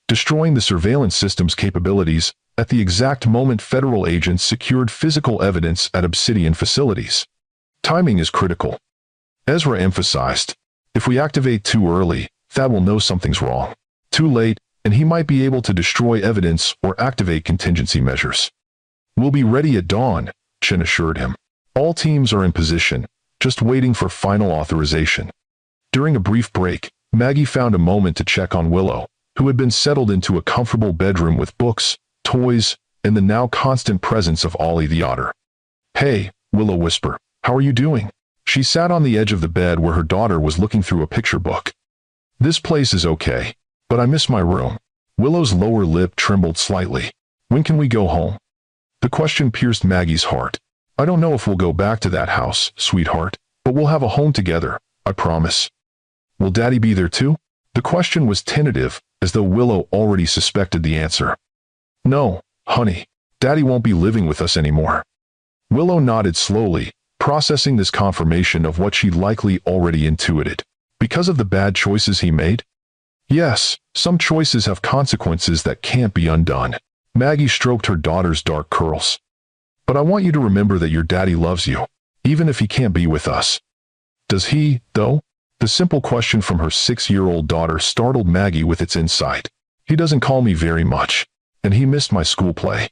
destroying the surveillance system's capabilities at the exact moment federal agents secured physical evidence at Obsidian facilities. Timing is critical. Ezra emphasized. If we activate too early, Thad will know something's wrong. Too late, and he might be able to destroy evidence or activate contingency measures. We'll be ready at dawn, Chen assured him. All teams are in position, just waiting for final authorization. During a brief break, Maggie found a moment to check on Willow, who had been settled into a comfortable bedroom with books, toys, and the now constant presence of Ollie the otter. Hey, Willow whispered. How are you doing? She sat on the edge of the bed where her daughter was looking through a picture book. This place is okay, but I miss my room. Willow's lower lip trembled slightly. When can we go home? The question pierced Maggie's heart. I don't know if we'll go back to that house, sweetheart, but we'll have a home together, I promise. Will Daddy be there too? The question was tentative, as though Willow already suspected the answer. No, honey, Daddy won't be living with us anymore. Willow nodded slowly, processing this confirmation of what she'd likely already intuited. Because of the bad choices he made? Yes, some choices have consequences that can't be undone. Maggie stroked her daughter's dark curls. But I want you to remember that your daddy loves you, even if he can't be with us. Does he, though? The simple question from her 6-year-old daughter startled Maggie with its insight. He doesn't call me very much, and he missed my school play.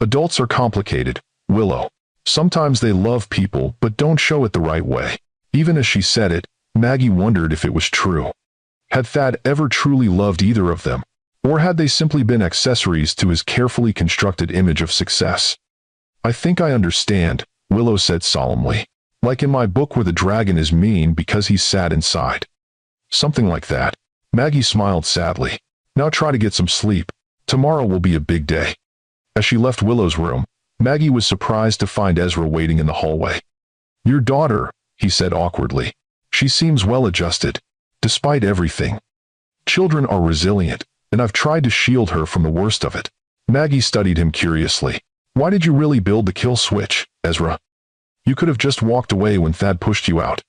Adults are complicated, Willow. Sometimes they love people but don't show it the right way. Even as she said it, Maggie wondered if it was true. Had Thad ever truly loved either of them, or had they simply been accessories to his carefully constructed image of success? I think I understand, Willow said solemnly. Like in my book where the dragon is mean because he's sad inside. Something like that. Maggie smiled sadly. Now try to get some sleep. Tomorrow will be a big day. As she left Willow's room, Maggie was surprised to find Ezra waiting in the hallway. Your daughter, he said awkwardly. She seems well-adjusted, despite everything. Children are resilient, and I've tried to shield her from the worst of it. Maggie studied him curiously. Why did you really build the kill switch, Ezra? You could have just walked away when Thad pushed you out.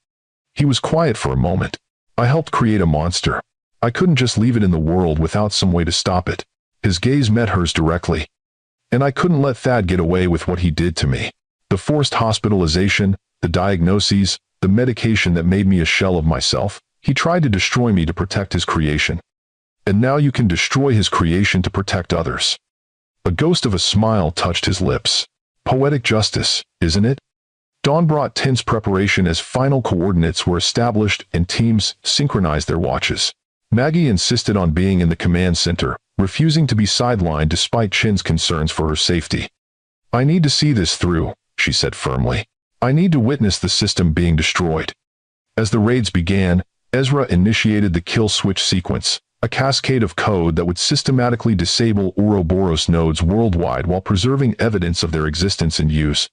He was quiet for a moment. I helped create a monster. I couldn't just leave it in the world without some way to stop it. His gaze met hers directly. And I couldn't let Thad get away with what he did to me. The forced hospitalization, the diagnoses, the medication that made me a shell of myself. He tried to destroy me to protect his creation. And now you can destroy his creation to protect others. A ghost of a smile touched his lips. Poetic justice, isn't it? Dawn brought tense preparation as final coordinates were established and teams synchronized their watches. Maggie insisted on being in the command center, refusing to be sidelined despite Chen's concerns for her safety. I need to see this through, she said firmly. I need to witness the system being destroyed. As the raids began, Ezra initiated the kill switch sequence, a cascade of code that would systematically disable Ouroboros nodes worldwide while preserving evidence of their existence and use.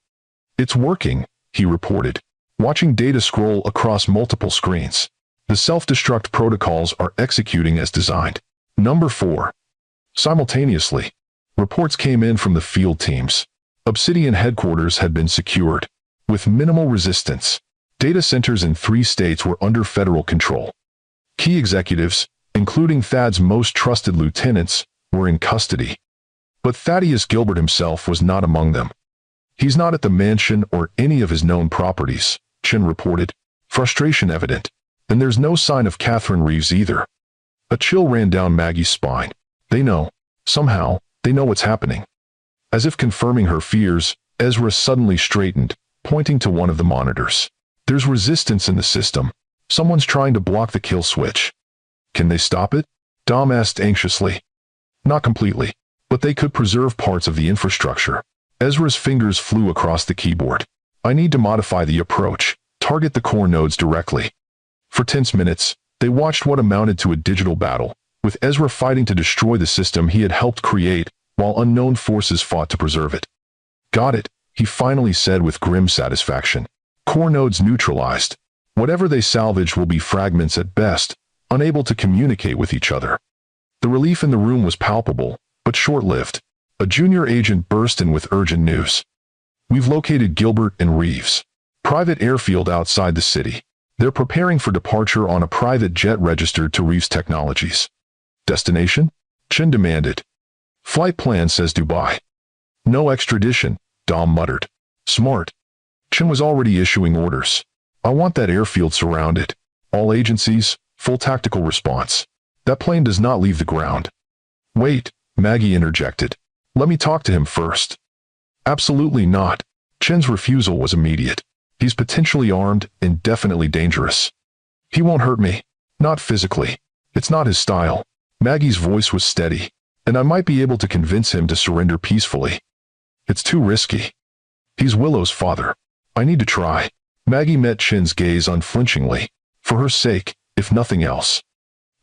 "It's working," he reported, watching data scroll across multiple screens. "The self-destruct protocols are executing as designed." Number 4. Simultaneously, reports came in from the field teams. Obsidian headquarters had been secured. With minimal resistance, data centers in 3 states were under federal control. Key executives, including Thad's most trusted lieutenants, were in custody. But Thaddeus Gilbert himself was not among them. "He's not at the mansion or any of his known properties," Chin reported, frustration evident. "And there's no sign of Catherine Reeves either." A chill ran down Maggie's spine. They know. Somehow, they know what's happening. As if confirming her fears, Ezra suddenly straightened, pointing to one of the monitors. "There's resistance in the system. Someone's trying to block the kill switch." "Can they stop it?" Dom asked anxiously. "Not completely, but they could preserve parts of the infrastructure." Ezra's fingers flew across the keyboard. "I need to modify the approach, target the core nodes directly." For tense minutes, they watched what amounted to a digital battle, with Ezra fighting to destroy the system he had helped create, while unknown forces fought to preserve it. "Got it," he finally said with grim satisfaction. "Core nodes neutralized. Whatever they salvaged will be fragments at best, unable to communicate with each other." The relief in the room was palpable, but short-lived. A junior agent burst in with urgent news. "We've located Gilbert and Reeves. Private airfield outside the city. They're preparing for departure on a private jet registered to Reeves Technologies." "Destination?" Chin demanded. "Flight plan says Dubai." "No extradition," Dom muttered. "Smart." Chin was already issuing orders. "I want that airfield surrounded. All agencies, full tactical response. That plane does not leave the ground." "Wait," Maggie interjected. "Let me talk to him first." "Absolutely not." Chin's refusal was immediate. "He's potentially armed and definitely dangerous." "He won't hurt me. Not physically. It's not his style." Maggie's voice was steady. "And I might be able to convince him to surrender peacefully." "It's too risky. He's Willow's father. I need to try." Maggie met Chin's gaze unflinchingly. For her sake, if nothing else.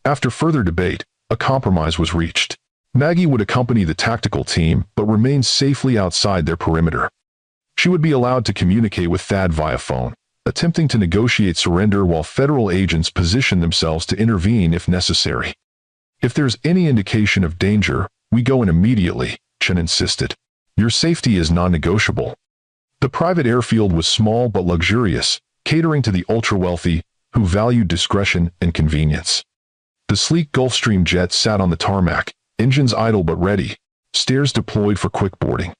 After further debate, a compromise was reached. Maggie would accompany the tactical team but remain safely outside their perimeter. She would be allowed to communicate with Thad via phone, attempting to negotiate surrender while federal agents position themselves to intervene if necessary. "If there's any indication of danger, we go in immediately," Chin insisted. "Your safety is non-negotiable." The private airfield was small but luxurious, catering to the ultra-wealthy, who valued discretion and convenience. The sleek Gulfstream jet sat on the tarmac, engines idle but ready, stairs deployed for quick boarding.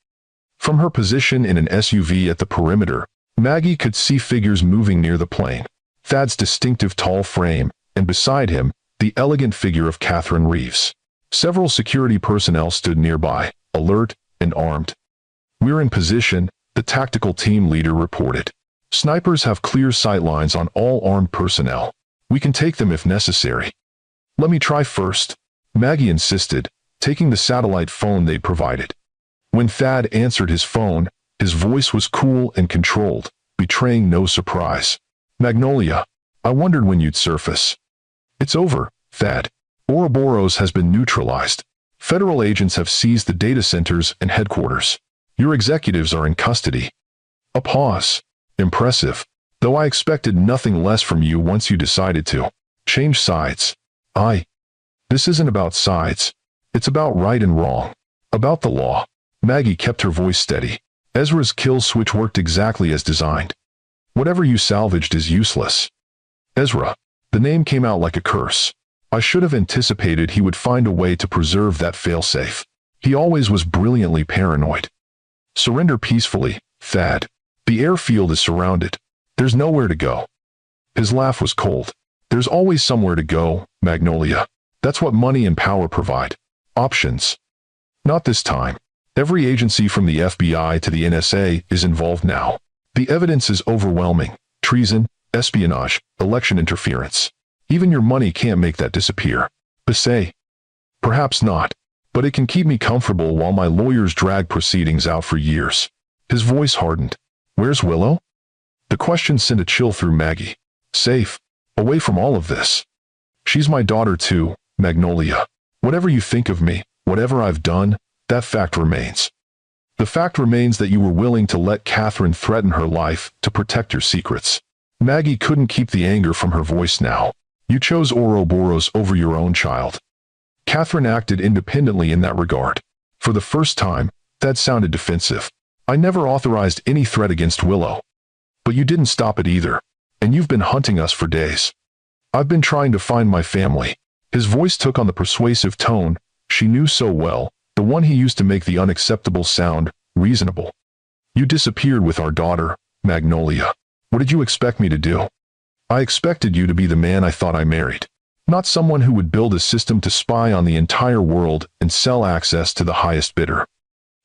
From her position in an SUV at the perimeter, Maggie could see figures moving near the plane. Thad's distinctive tall frame, and beside him, the elegant figure of Catherine Reeves. Several security personnel stood nearby, alert and armed. "We're in position," the tactical team leader reported. "Snipers have clear sightlines on all armed personnel. We can take them if necessary." "Let me try first," Maggie insisted, taking the satellite phone they'd provided. When Thad answered his phone, his voice was cool and controlled, betraying no surprise. "Magnolia, I wondered when you'd surface." "It's over, Thad. Ouroboros has been neutralized. Federal agents have seized the data centers and headquarters. Your executives are in custody." A pause. "Impressive. Though I expected nothing less from you once you decided to change sides." This isn't about sides. It's about right and wrong. About the law." Maggie kept her voice steady. "Ezra's kill switch worked exactly as designed. Whatever you salvaged is useless." "Ezra." The name came out like a curse. "I should have anticipated he would find a way to preserve that failsafe. He always was brilliantly paranoid." "Surrender peacefully, Thad. The airfield is surrounded. There's nowhere to go." His laugh was cold. "There's always somewhere to go, Magnolia. That's what money and power provide. Options." "Not this time. Every agency from the FBI to the NSA is involved now. The evidence is overwhelming. Treason, espionage, election interference. Even your money can't make that disappear." "Say, perhaps not, but it can keep me comfortable while my lawyers drag proceedings out for years." His voice hardened. "Where's Willow?" The question sent a chill through Maggie. "Safe, away from all of this. She's my daughter too, Magnolia. Whatever you think of me, whatever I've done, that fact remains. The fact remains that you were willing to let Catherine threaten her life to protect your secrets. Maggie couldn't keep the anger from her voice now. You chose Ouroboros over your own child. Catherine acted independently in that regard. For the first time, that sounded defensive. I never authorized any threat against Willow. But you didn't stop it either. And you've been hunting us for days. I've been trying to find my family. His voice took on the persuasive tone she knew so well, the one he used to make the unacceptable sound reasonable. You disappeared with our daughter, Magnolia. What did you expect me to do? I expected you to be the man I thought I married. Not someone who would build a system to spy on the entire world and sell access to the highest bidder.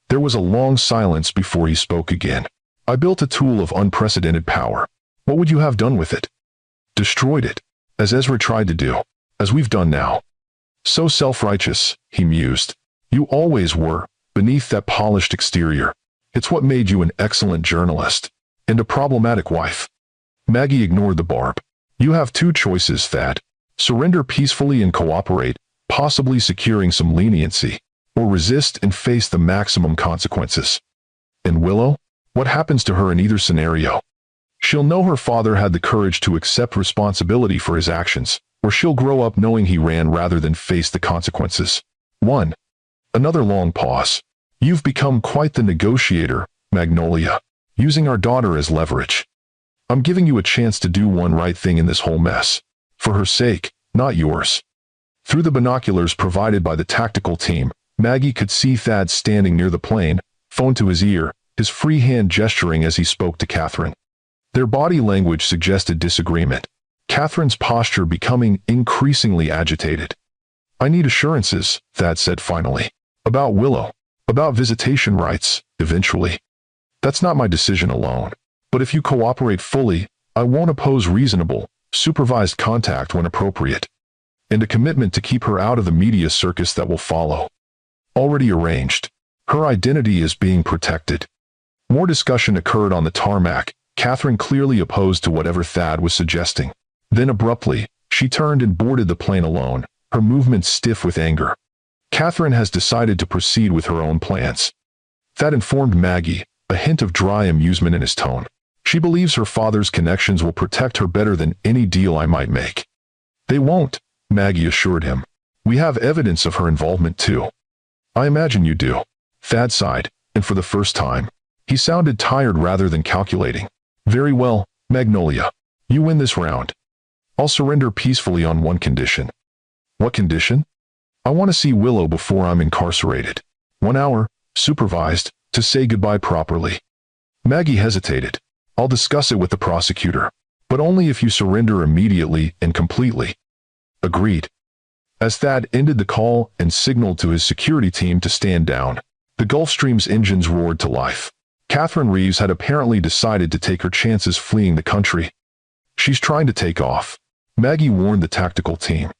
There was a long silence before he spoke again. I built a tool of unprecedented power. What would you have done with it? Destroyed it, as Ezra tried to do, as we've done now. So self-righteous, he mused. You always were, beneath that polished exterior. It's what made you an excellent journalist, and a problematic wife. Maggie ignored the barb. You have two choices, Thad. Surrender peacefully and cooperate, possibly securing some leniency, or resist and face the maximum consequences. And Willow? What happens to her in either scenario? She'll know her father had the courage to accept responsibility for his actions, or she'll grow up knowing he ran rather than face the consequences. 1. Another long pause. You've become quite the negotiator, Magnolia, using our daughter as leverage. I'm giving you a chance to do one right thing in this whole mess. For her sake, not yours. Through the binoculars provided by the tactical team, Maggie could see Thad standing near the plane, phone to his ear, his free hand gesturing as he spoke to Catherine. Their body language suggested disagreement, Catherine's posture becoming increasingly agitated. I need assurances, Thad said finally. About Willow. About visitation rights, eventually. That's not my decision alone. But if you cooperate fully, I won't oppose reasonable, supervised contact when appropriate. And a commitment to keep her out of the media circus that will follow. Already arranged. Her identity is being protected. More discussion occurred on the tarmac, Catherine clearly opposed to whatever Thad was suggesting. Then abruptly, she turned and boarded the plane alone, her movements stiff with anger. Catherine has decided to proceed with her own plans. Thad informed Maggie, a hint of dry amusement in his tone. She believes her father's connections will protect her better than any deal I might make. They won't, Maggie assured him. We have evidence of her involvement too. I imagine you do. Thad sighed, and for the first time, he sounded tired rather than calculating. Very well, Magnolia. You win this round. I'll surrender peacefully on one condition. What condition? I want to see Willow before I'm incarcerated. 1 hour, supervised, to say goodbye properly. Maggie hesitated. I'll discuss it with the prosecutor, but only if you surrender immediately and completely. Agreed. As Thad ended the call and signaled to his security team to stand down, the Gulfstream's engines roared to life. Catherine Reeves had apparently decided to take her chances fleeing the country. She's trying to take off. Maggie warned the tactical team.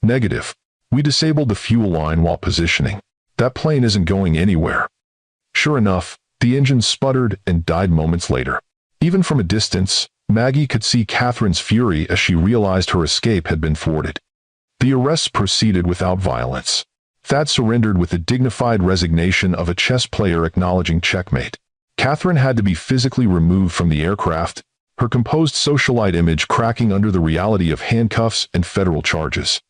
Negative. We disabled the fuel line while positioning. That plane isn't going anywhere. Sure enough, the engine sputtered and died moments later. Even from a distance, Maggie could see Catherine's fury as she realized her escape had been thwarted. The arrests proceeded without violence. Thad surrendered with the dignified resignation of a chess player acknowledging checkmate. Catherine had to be physically removed from the aircraft, her composed socialite image cracking under the reality of handcuffs and federal charges.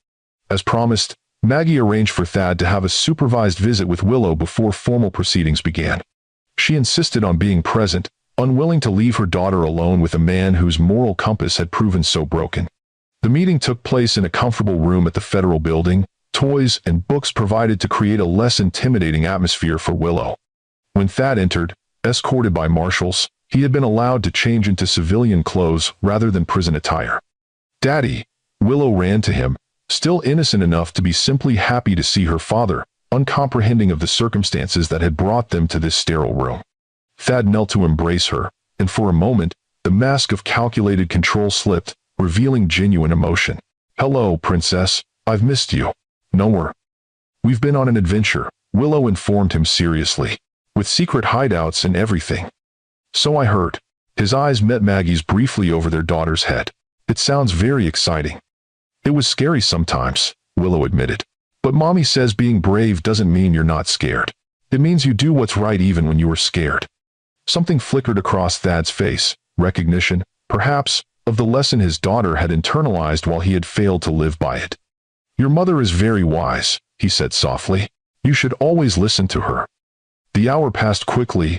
As promised, Maggie arranged for Thad to have a supervised visit with Willow before formal proceedings began. She insisted on being present, unwilling to leave her daughter alone with a man whose moral compass had proven so broken. The meeting took place in a comfortable room at the federal building, toys and books provided to create a less intimidating atmosphere for Willow. When Thad entered, escorted by marshals, he had been allowed to change into civilian clothes rather than prison attire. Daddy, Willow ran to him, still innocent enough to be simply happy to see her father, uncomprehending of the circumstances that had brought them to this sterile room. Thad knelt to embrace her, and for a moment, the mask of calculated control slipped, revealing genuine emotion. Hello, princess, I've missed you. Nowhere. We've been on an adventure, Willow informed him seriously, with secret hideouts and everything. So I heard. His eyes met Maggie's briefly over their daughter's head. It sounds very exciting. It was scary sometimes, Willow admitted. But Mommy says being brave doesn't mean you're not scared. It means you do what's right even when you are scared. Something flickered across Thad's face, recognition, perhaps, of the lesson his daughter had internalized while he had failed to live by it. Your mother is very wise, he said softly. You should always listen to her. The hour passed quickly,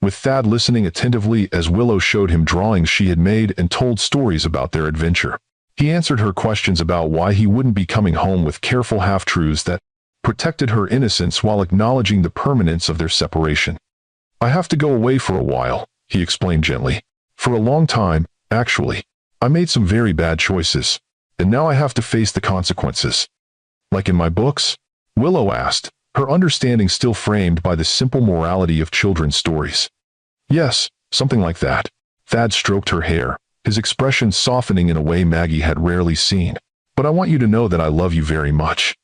with Thad listening attentively as Willow showed him drawings she had made and told stories about their adventure. He answered her questions about why he wouldn't be coming home with careful half-truths that protected her innocence while acknowledging the permanence of their separation. I have to go away for a while, he explained gently. For a long time, actually. I made some very bad choices, and now I have to face the consequences. Like in my books? Willow asked, her understanding still framed by the simple morality of children's stories. Yes, something like that. Thad stroked her hair, his expression softening in a way Maggie had rarely seen. But I want you to know that I love you very much.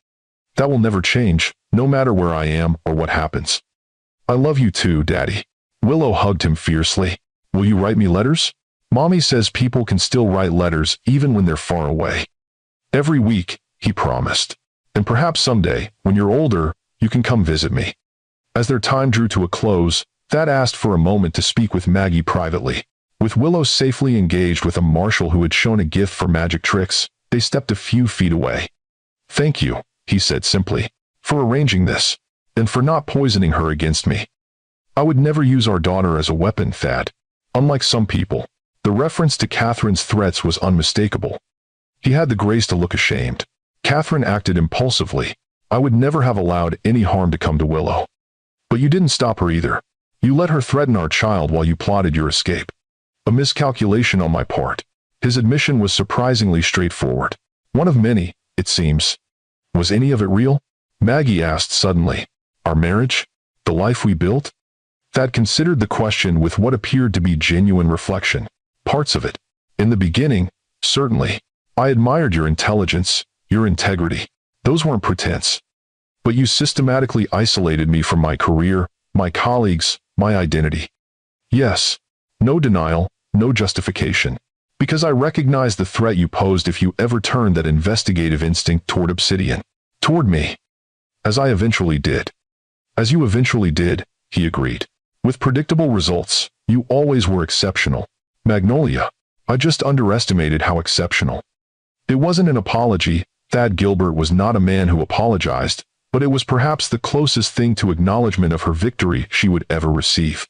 That will never change, no matter where I am or what happens. I love you too, Daddy. Willow hugged him fiercely. Will you write me letters? Mommy says people can still write letters even when they're far away. Every week, he promised. And perhaps someday, when you're older, you can come visit me. As their time drew to a close, Thad asked for a moment to speak with Maggie privately. With Willow safely engaged with a marshal who had shown a gift for magic tricks, they stepped a few feet away. Thank you, he said simply, for arranging this, and for not poisoning her against me. I would never use our daughter as a weapon, Thad. Unlike some people, the reference to Catherine's threats was unmistakable. He had the grace to look ashamed. Catherine acted impulsively. I would never have allowed any harm to come to Willow. But you didn't stop her either. You let her threaten our child while you plotted your escape. A miscalculation on my part. His admission was surprisingly straightforward. One of many, it seems. Was any of it real? Maggie asked suddenly. Our marriage? The life we built? Thad considered the question with what appeared to be genuine reflection. Parts of it. In the beginning, certainly. I admired your intelligence, your integrity. Those weren't pretense. But you systematically isolated me from my career, my colleagues, my identity. Yes. No denial, no justification. Because I recognized the threat you posed if you ever turned that investigative instinct toward Obsidian. Toward me. As I eventually did. As you eventually did, he agreed. With predictable results, you always were exceptional. Magnolia. I just underestimated how exceptional. It wasn't an apology. Thad Gilbert was not a man who apologized, but it was perhaps the closest thing to acknowledgement of her victory she would ever receive.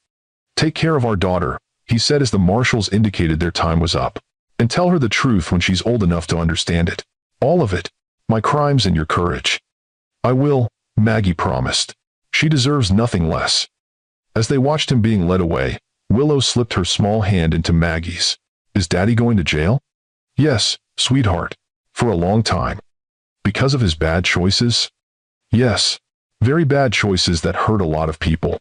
Take care of our daughter, he said as the marshals indicated their time was up. And tell her the truth when she's old enough to understand it. All of it. My crimes and your courage. I will, Maggie promised. She deserves nothing less. As they watched him being led away, Willow slipped her small hand into Maggie's. Is Daddy going to jail? Yes, sweetheart. For a long time. Because of his bad choices? Yes. Very bad choices that hurt a lot of people.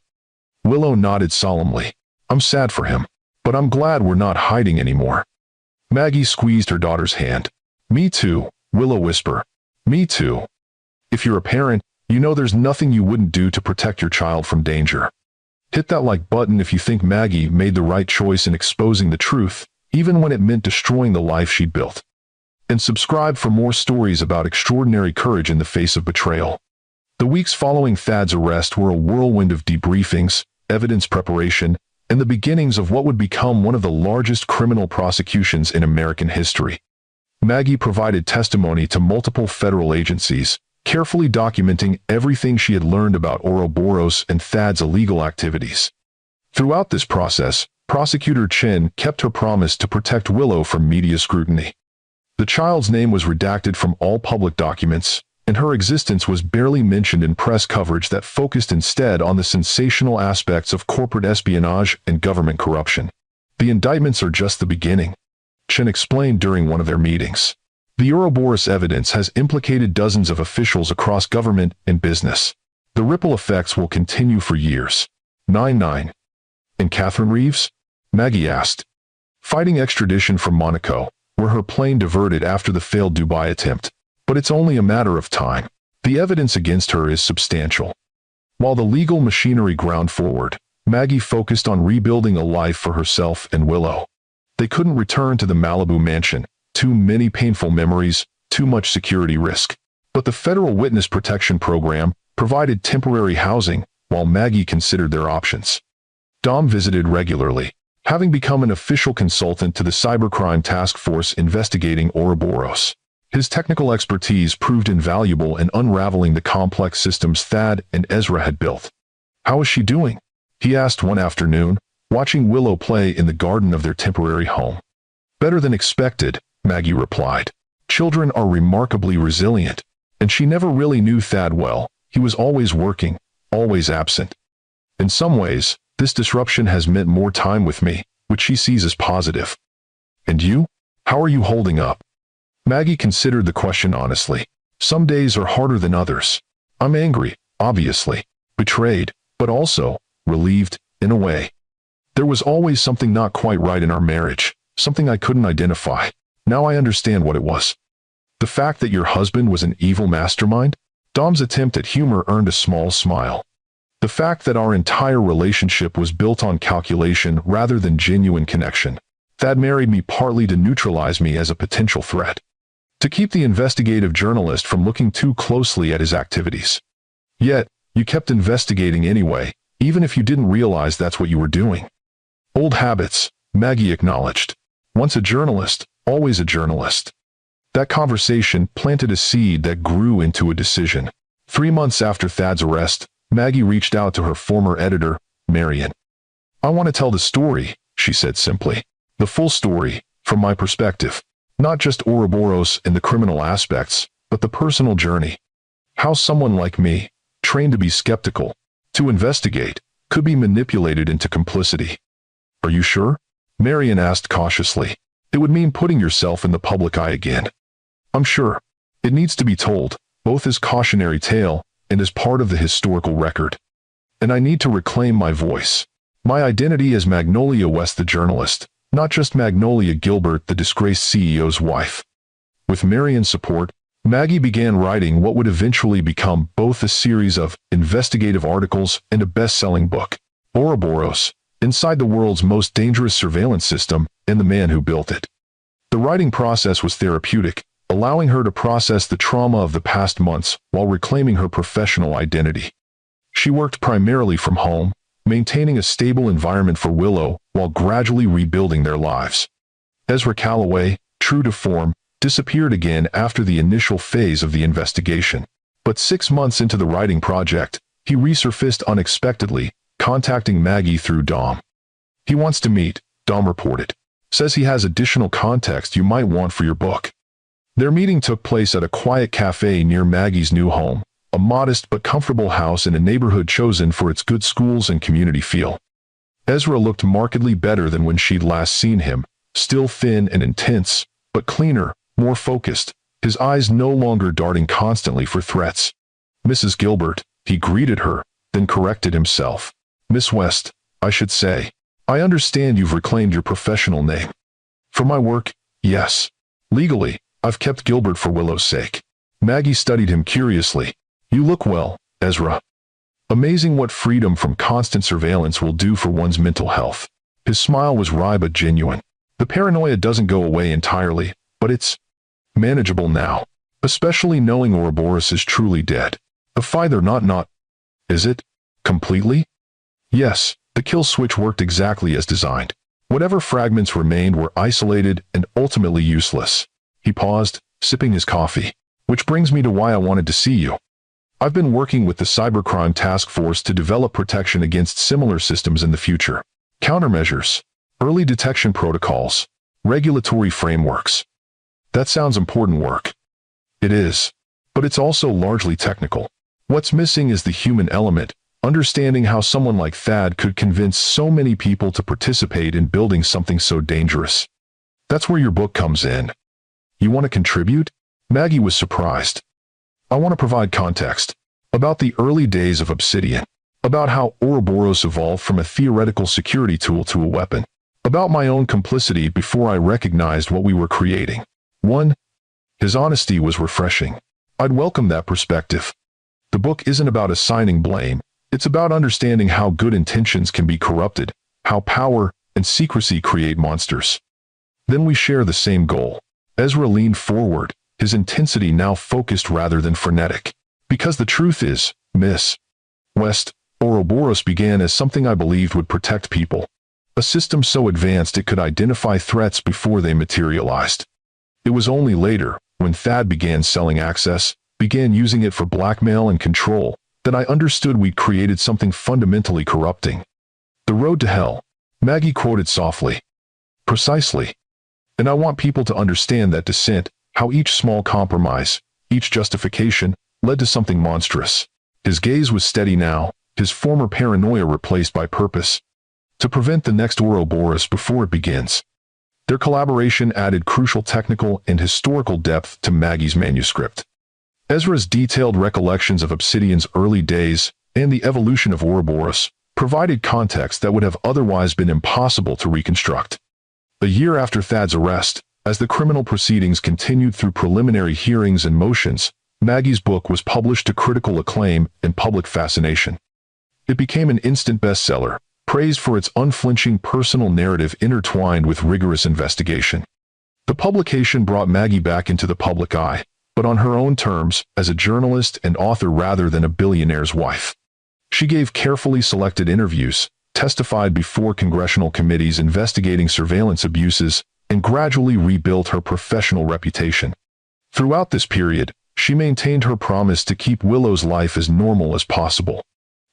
Willow nodded solemnly. I'm sad for him. But I'm glad we're not hiding anymore. Maggie squeezed her daughter's hand. Me too, Willow whispered. Me too. If you're a parent, you know there's nothing you wouldn't do to protect your child from danger. Hit that like button if you think Maggie made the right choice in exposing the truth, even when it meant destroying the life she'd built. And subscribe for more stories about extraordinary courage in the face of betrayal. The weeks following Thad's arrest were a whirlwind of debriefings, evidence preparation, and the beginnings of what would become one of the largest criminal prosecutions in American history. Maggie provided testimony to multiple federal agencies, carefully documenting everything she had learned about Ouroboros and Thad's illegal activities. Throughout this process, Prosecutor Chen kept her promise to protect Willow from media scrutiny. The child's name was redacted from all public documents, and her existence was barely mentioned in press coverage that focused instead on the sensational aspects of corporate espionage and government corruption. The indictments are just the beginning, Chen explained during one of their meetings. The Ouroboros evidence has implicated dozens of officials across government and business. The ripple effects will continue for years. 9-9. And Catherine Reeves? Maggie asked. Fighting extradition from Monaco, where her plane diverted after the failed Dubai attempt. But it's only a matter of time. The evidence against her is substantial. While the legal machinery ground forward, Maggie focused on rebuilding a life for herself and Willow. They couldn't return to the Malibu mansion, too many painful memories, too much security risk. But the Federal Witness Protection Program provided temporary housing, while Maggie considered their options. Dom visited regularly, having become an official consultant to the cybercrime task force investigating Ouroboros. His technical expertise proved invaluable in unraveling the complex systems Thad and Ezra had built. "How is she doing?" he asked one afternoon, watching Willow play in the garden of their temporary home. "Better than expected," Maggie replied. "Children are remarkably resilient." And she never really knew Thad well. He was always working, always absent. In some ways, this disruption has meant more time with me, which she sees as positive. "And you? How are you holding up?" Maggie considered the question honestly. "Some days are harder than others. I'm angry, obviously, betrayed, but also relieved, in a way. There was always something not quite right in our marriage, something I couldn't identify. Now I understand what it was." "The fact that your husband was an evil mastermind?" Dom's attempt at humor earned a small smile. "The fact that our entire relationship was built on calculation rather than genuine connection. Thad married me partly to neutralize me as a potential threat, to keep the investigative journalist from looking too closely at his activities. Yet, you kept investigating anyway, even if you didn't realize that's what you were doing." "Old habits," Maggie acknowledged. "Once a journalist, always a journalist." That conversation planted a seed that grew into a decision. 3 months after Thad's arrest, Maggie reached out to her former editor, Marion. "I want to tell the story," she said simply. "The full story, from my perspective. Not just Ouroboros and the criminal aspects, but the personal journey. How someone like me, trained to be skeptical, to investigate, could be manipulated into complicity." "Are you sure?" Marion asked cautiously. "It would mean putting yourself in the public eye again." "I'm sure. It needs to be told, both as cautionary tale and as part of the historical record. And I need to reclaim my voice. My identity as Magnolia West the journalist, not just Magnolia Gilbert the disgraced CEO's wife." With Marion's support, Maggie began writing what would eventually become both a series of investigative articles and a best-selling book, Ouroboros, Inside the World's Most Dangerous Surveillance System and the Man Who Built It. The writing process was therapeutic, allowing her to process the trauma of the past months while reclaiming her professional identity. She worked primarily from home, maintaining a stable environment for Willow while gradually rebuilding their lives. Ezra Calloway, true to form, disappeared again after the initial phase of the investigation. But 6 months into the writing project, he resurfaced unexpectedly, contacting Maggie through Dom. "He wants to meet," Dom reported. "Says he has additional context you might want for your book." Their meeting took place at a quiet cafe near Maggie's new home, a modest but comfortable house in a neighborhood chosen for its good schools and community feel. Ezra looked markedly better than when she'd last seen him, still thin and intense, but cleaner, more focused, his eyes no longer darting constantly for threats. "Mrs. Gilbert," he greeted her, then corrected himself. "Miss West, I should say. I understand you've reclaimed your professional name." "For my work, yes. Legally, I've kept Gilbert for Willow's sake." Maggie studied him curiously. "You look well, Ezra." Amazing what freedom from constant surveillance will do for one's mental health. His smile was wry but genuine. "The paranoia doesn't go away entirely, but it's manageable now, especially knowing Ouroboros is truly dead. Either not. Is it? Completely?" "Yes, the kill switch worked exactly as designed. Whatever fragments remained were isolated and ultimately useless." He paused, sipping his coffee. "Which brings me to why I wanted to see you. I've been working with the Cybercrime Task Force to develop protection against similar systems in the future. Countermeasures, early detection protocols, regulatory frameworks." "That sounds important work." "It is. But it's also largely technical. What's missing is the human element, understanding how someone like Thad could convince so many people to participate in building something so dangerous. That's where your book comes in." "You want to contribute?" Maggie was surprised. "I want to provide context about the early days of Obsidian, about how Ouroboros evolved from a theoretical security tool to a weapon, about my own complicity before I recognized what we were creating." His honesty was refreshing. I'd welcome that perspective. The book isn't about assigning blame. It's about understanding how good intentions can be corrupted, how power and secrecy create monsters. Then we share the same goal. Ezra leaned forward, his intensity now focused rather than frenetic. Because the truth is, Miss West, Ouroboros began as something I believed would protect people. A system so advanced it could identify threats before they materialized. It was only later, when Thad began selling access, began using it for blackmail and control, that I understood we'd created something fundamentally corrupting. The road to hell, Maggie quoted softly. Precisely. And I want people to understand that descent, how each small compromise, each justification, led to something monstrous. His gaze was steady now, his former paranoia replaced by purpose. To prevent the next Ouroboros before it begins. Their collaboration added crucial technical and historical depth to Maggie's manuscript. Ezra's detailed recollections of Obsidian's early days and the evolution of Ouroboros provided context that would have otherwise been impossible to reconstruct. A year after Thad's arrest, as the criminal proceedings continued through preliminary hearings and motions, Maggie's book was published to critical acclaim and public fascination. It became an instant bestseller, praised for its unflinching personal narrative intertwined with rigorous investigation. The publication brought Maggie back into the public eye, but on her own terms, as a journalist and author rather than a billionaire's wife. She gave carefully selected interviews, testified before congressional committees investigating surveillance abuses, and gradually rebuilt her professional reputation. Throughout this period, she maintained her promise to keep Willow's life as normal as possible.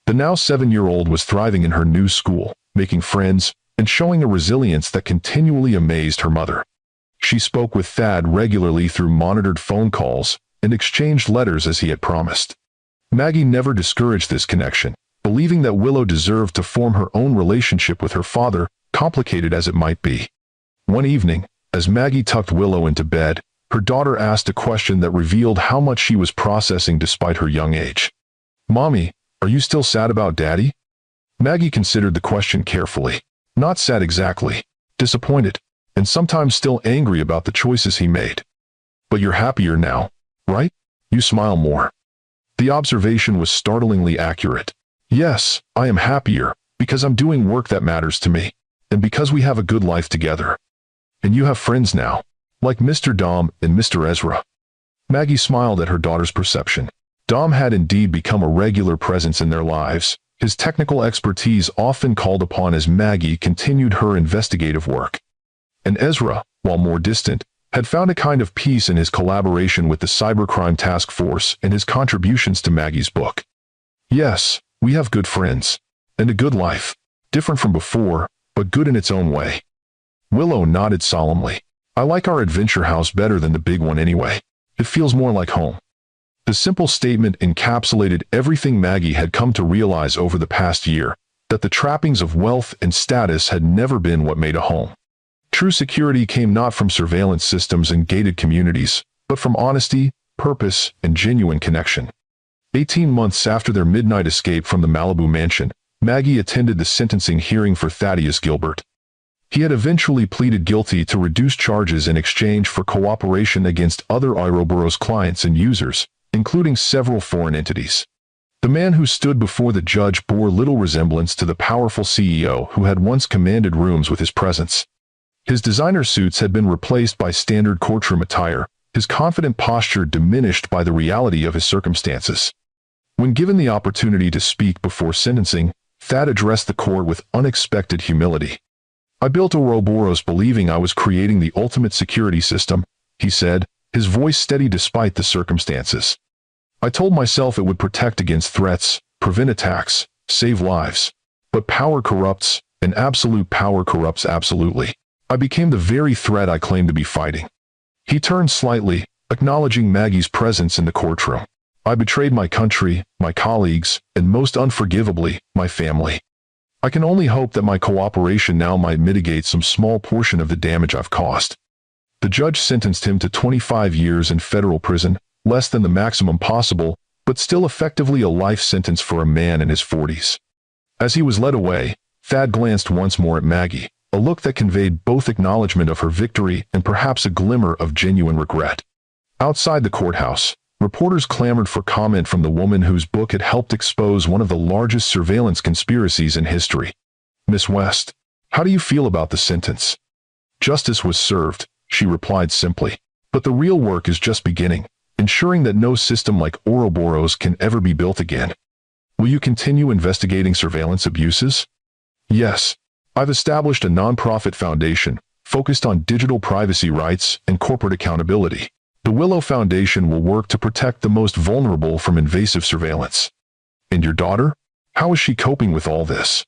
The now 7-year-old was thriving in her new school, making friends, and showing a resilience that continually amazed her mother. She spoke with Thad regularly through monitored phone calls and exchanged letters as he had promised. Maggie never discouraged this connection, believing that Willow deserved to form her own relationship with her father, complicated as it might be. One evening, as Maggie tucked Willow into bed, her daughter asked a question that revealed how much she was processing despite her young age. "Mommy, are you still sad about Daddy?" Maggie considered the question carefully. Not sad exactly, disappointed, and sometimes still angry about the choices he made. "But you're happier now, right? You smile more." The observation was startlingly accurate. "Yes, I am happier, because I'm doing work that matters to me, and because we have a good life together. And you have friends now, like Mr. Dom and Mr. Ezra." Maggie smiled at her daughter's perception. Dom had indeed become a regular presence in their lives, his technical expertise often called upon as Maggie continued her investigative work. And Ezra, while more distant, had found a kind of peace in his collaboration with the Cybercrime Task Force and his contributions to Maggie's book. "Yes, we have good friends, and a good life, different from before, but good in its own way." Willow nodded solemnly. "I like our adventure house better than the big one anyway. It feels more like home." The simple statement encapsulated everything Maggie had come to realize over the past year, that the trappings of wealth and status had never been what made a home. True security came not from surveillance systems and gated communities, but from honesty, purpose, and genuine connection. 18 months after their midnight escape from the Malibu mansion, Maggie attended the sentencing hearing for Thaddeus Gilbert. He had eventually pleaded guilty to reduced charges in exchange for cooperation against other Ouroboros clients and users, including several foreign entities. The man who stood before the judge bore little resemblance to the powerful CEO who had once commanded rooms with his presence. His designer suits had been replaced by standard courtroom attire, his confident posture diminished by the reality of his circumstances. When given the opportunity to speak before sentencing, Thad addressed the court with unexpected humility. "I built Ouroboros believing I was creating the ultimate security system," he said, his voice steady despite the circumstances. "I told myself it would protect against threats, prevent attacks, save lives. But power corrupts, and absolute power corrupts absolutely. I became the very threat I claimed to be fighting." He turned slightly, acknowledging Maggie's presence in the courtroom. "I betrayed my country, my colleagues, and most unforgivably, my family. I can only hope that my cooperation now might mitigate some small portion of the damage I've caused." The judge sentenced him to 25 years in federal prison, less than the maximum possible, but still effectively a life sentence for a man in his 40s. As he was led away, Thad glanced once more at Maggie, a look that conveyed both acknowledgement of her victory and perhaps a glimmer of genuine regret. Outside the courthouse, reporters clamored for comment from the woman whose book had helped expose one of the largest surveillance conspiracies in history. "Miss West, how do you feel about the sentence?" "Justice was served," she replied simply. But the real work is just beginning, ensuring that no system like Ouroboros can ever be built again. Will you continue investigating surveillance abuses? Yes. I've established a nonprofit foundation focused on digital privacy rights and corporate accountability. The Willow Foundation will work to protect the most vulnerable from invasive surveillance. And your daughter? How is she coping with all this?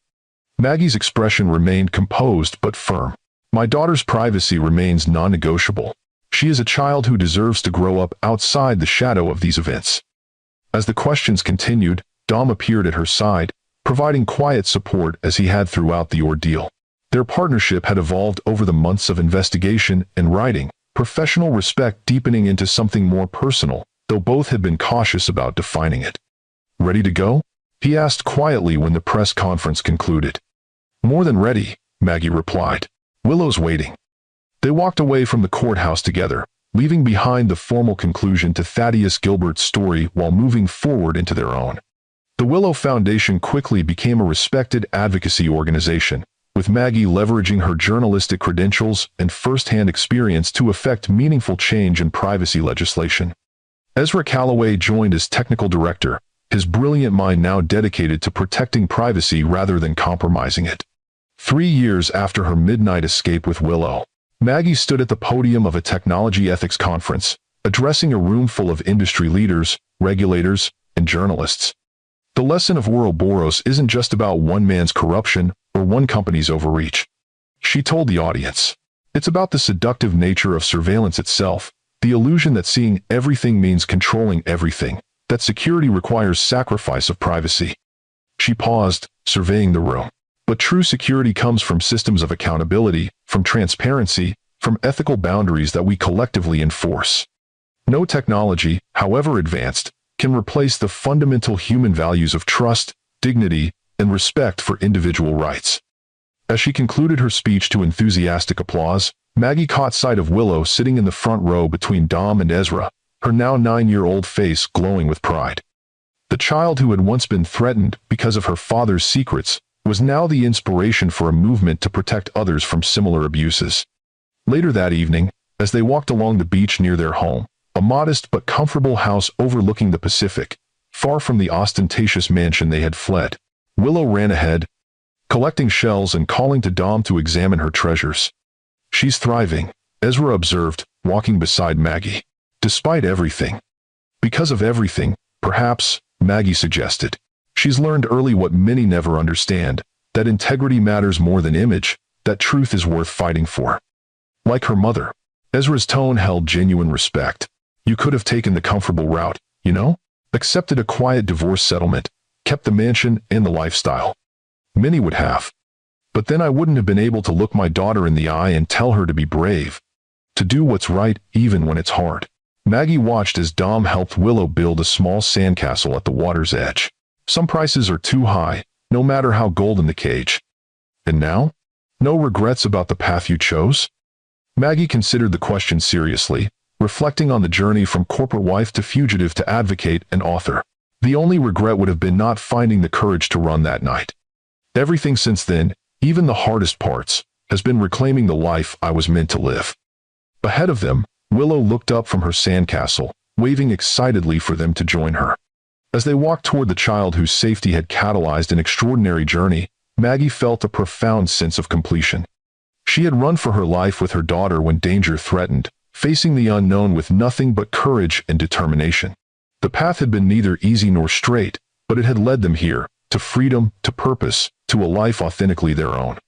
Maggie's expression remained composed but firm. My daughter's privacy remains non-negotiable. She is a child who deserves to grow up outside the shadow of these events. As the questions continued, Dom appeared at her side, providing quiet support as he had throughout the ordeal. Their partnership had evolved over the months of investigation and writing, professional respect deepening into something more personal, though both had been cautious about defining it. Ready to go? He asked quietly when the press conference concluded. More than ready, Maggie replied. Willow's waiting. They walked away from the courthouse together, leaving behind the formal conclusion to Thaddeus Gilbert's story while moving forward into their own. The Willow Foundation quickly became a respected advocacy organization, with Maggie leveraging her journalistic credentials and first-hand experience to effect meaningful change in privacy legislation. Ezra Calloway joined as technical director, his brilliant mind now dedicated to protecting privacy rather than compromising it. 3 years after her midnight escape with Willow, Maggie stood at the podium of a technology ethics conference, addressing a room full of industry leaders, regulators, and journalists. The lesson of Ouroboros isn't just about one man's corruption or one company's overreach. She told the audience. It's about the seductive nature of surveillance itself, the illusion that seeing everything means controlling everything, that security requires sacrifice of privacy. She paused, surveying the room. But true security comes from systems of accountability, from transparency, from ethical boundaries that we collectively enforce. No technology, however advanced, can replace the fundamental human values of trust, dignity, and respect for individual rights. As she concluded her speech to enthusiastic applause, Maggie caught sight of Willow sitting in the front row between Dom and Ezra, her now 9-year-old face glowing with pride. The child who had once been threatened because of her father's secrets was now the inspiration for a movement to protect others from similar abuses. Later that evening, as they walked along the beach near their home, a modest but comfortable house overlooking the Pacific, far from the ostentatious mansion they had fled, Willow ran ahead, collecting shells and calling to Dom to examine her treasures. She's thriving, Ezra observed, walking beside Maggie. Despite everything. Because of everything, perhaps, Maggie suggested. She's learned early what many never understand, that integrity matters more than image, that truth is worth fighting for. Like her mother, Ezra's tone held genuine respect. You could have taken the comfortable route, you know? Accepted a quiet divorce settlement, kept the mansion and the lifestyle. Many would have. But then I wouldn't have been able to look my daughter in the eye and tell her to be brave. To do what's right even when it's hard. Maggie watched as Dom helped Willow build a small sandcastle at the water's edge. Some prices are too high, no matter how golden the cage. And now? No regrets about the path you chose? Maggie considered the question seriously, reflecting on the journey from corporate wife to fugitive to advocate and author. The only regret would have been not finding the courage to run that night. Everything since then, even the hardest parts, has been reclaiming the life I was meant to live. Ahead of them, Willow looked up from her sandcastle, waving excitedly for them to join her. As they walked toward the child whose safety had catalyzed an extraordinary journey, Maggie felt a profound sense of completion. She had run for her life with her daughter when danger threatened, facing the unknown with nothing but courage and determination. The path had been neither easy nor straight, but it had led them here, to freedom, to purpose, to a life authentically their own.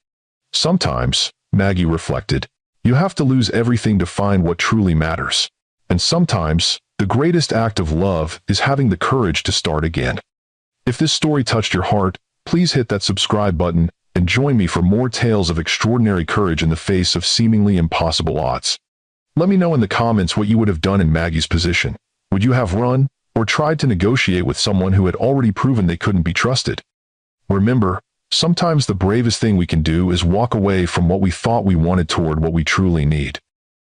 Sometimes, Maggie reflected, you have to lose everything to find what truly matters. And sometimes, the greatest act of love is having the courage to start again. If this story touched your heart, please hit that subscribe button and join me for more tales of extraordinary courage in the face of seemingly impossible odds. Let me know in the comments what you would have done in Maggie's position. Would you have run, or tried to negotiate with someone who had already proven they couldn't be trusted? Remember, sometimes the bravest thing we can do is walk away from what we thought we wanted toward what we truly need.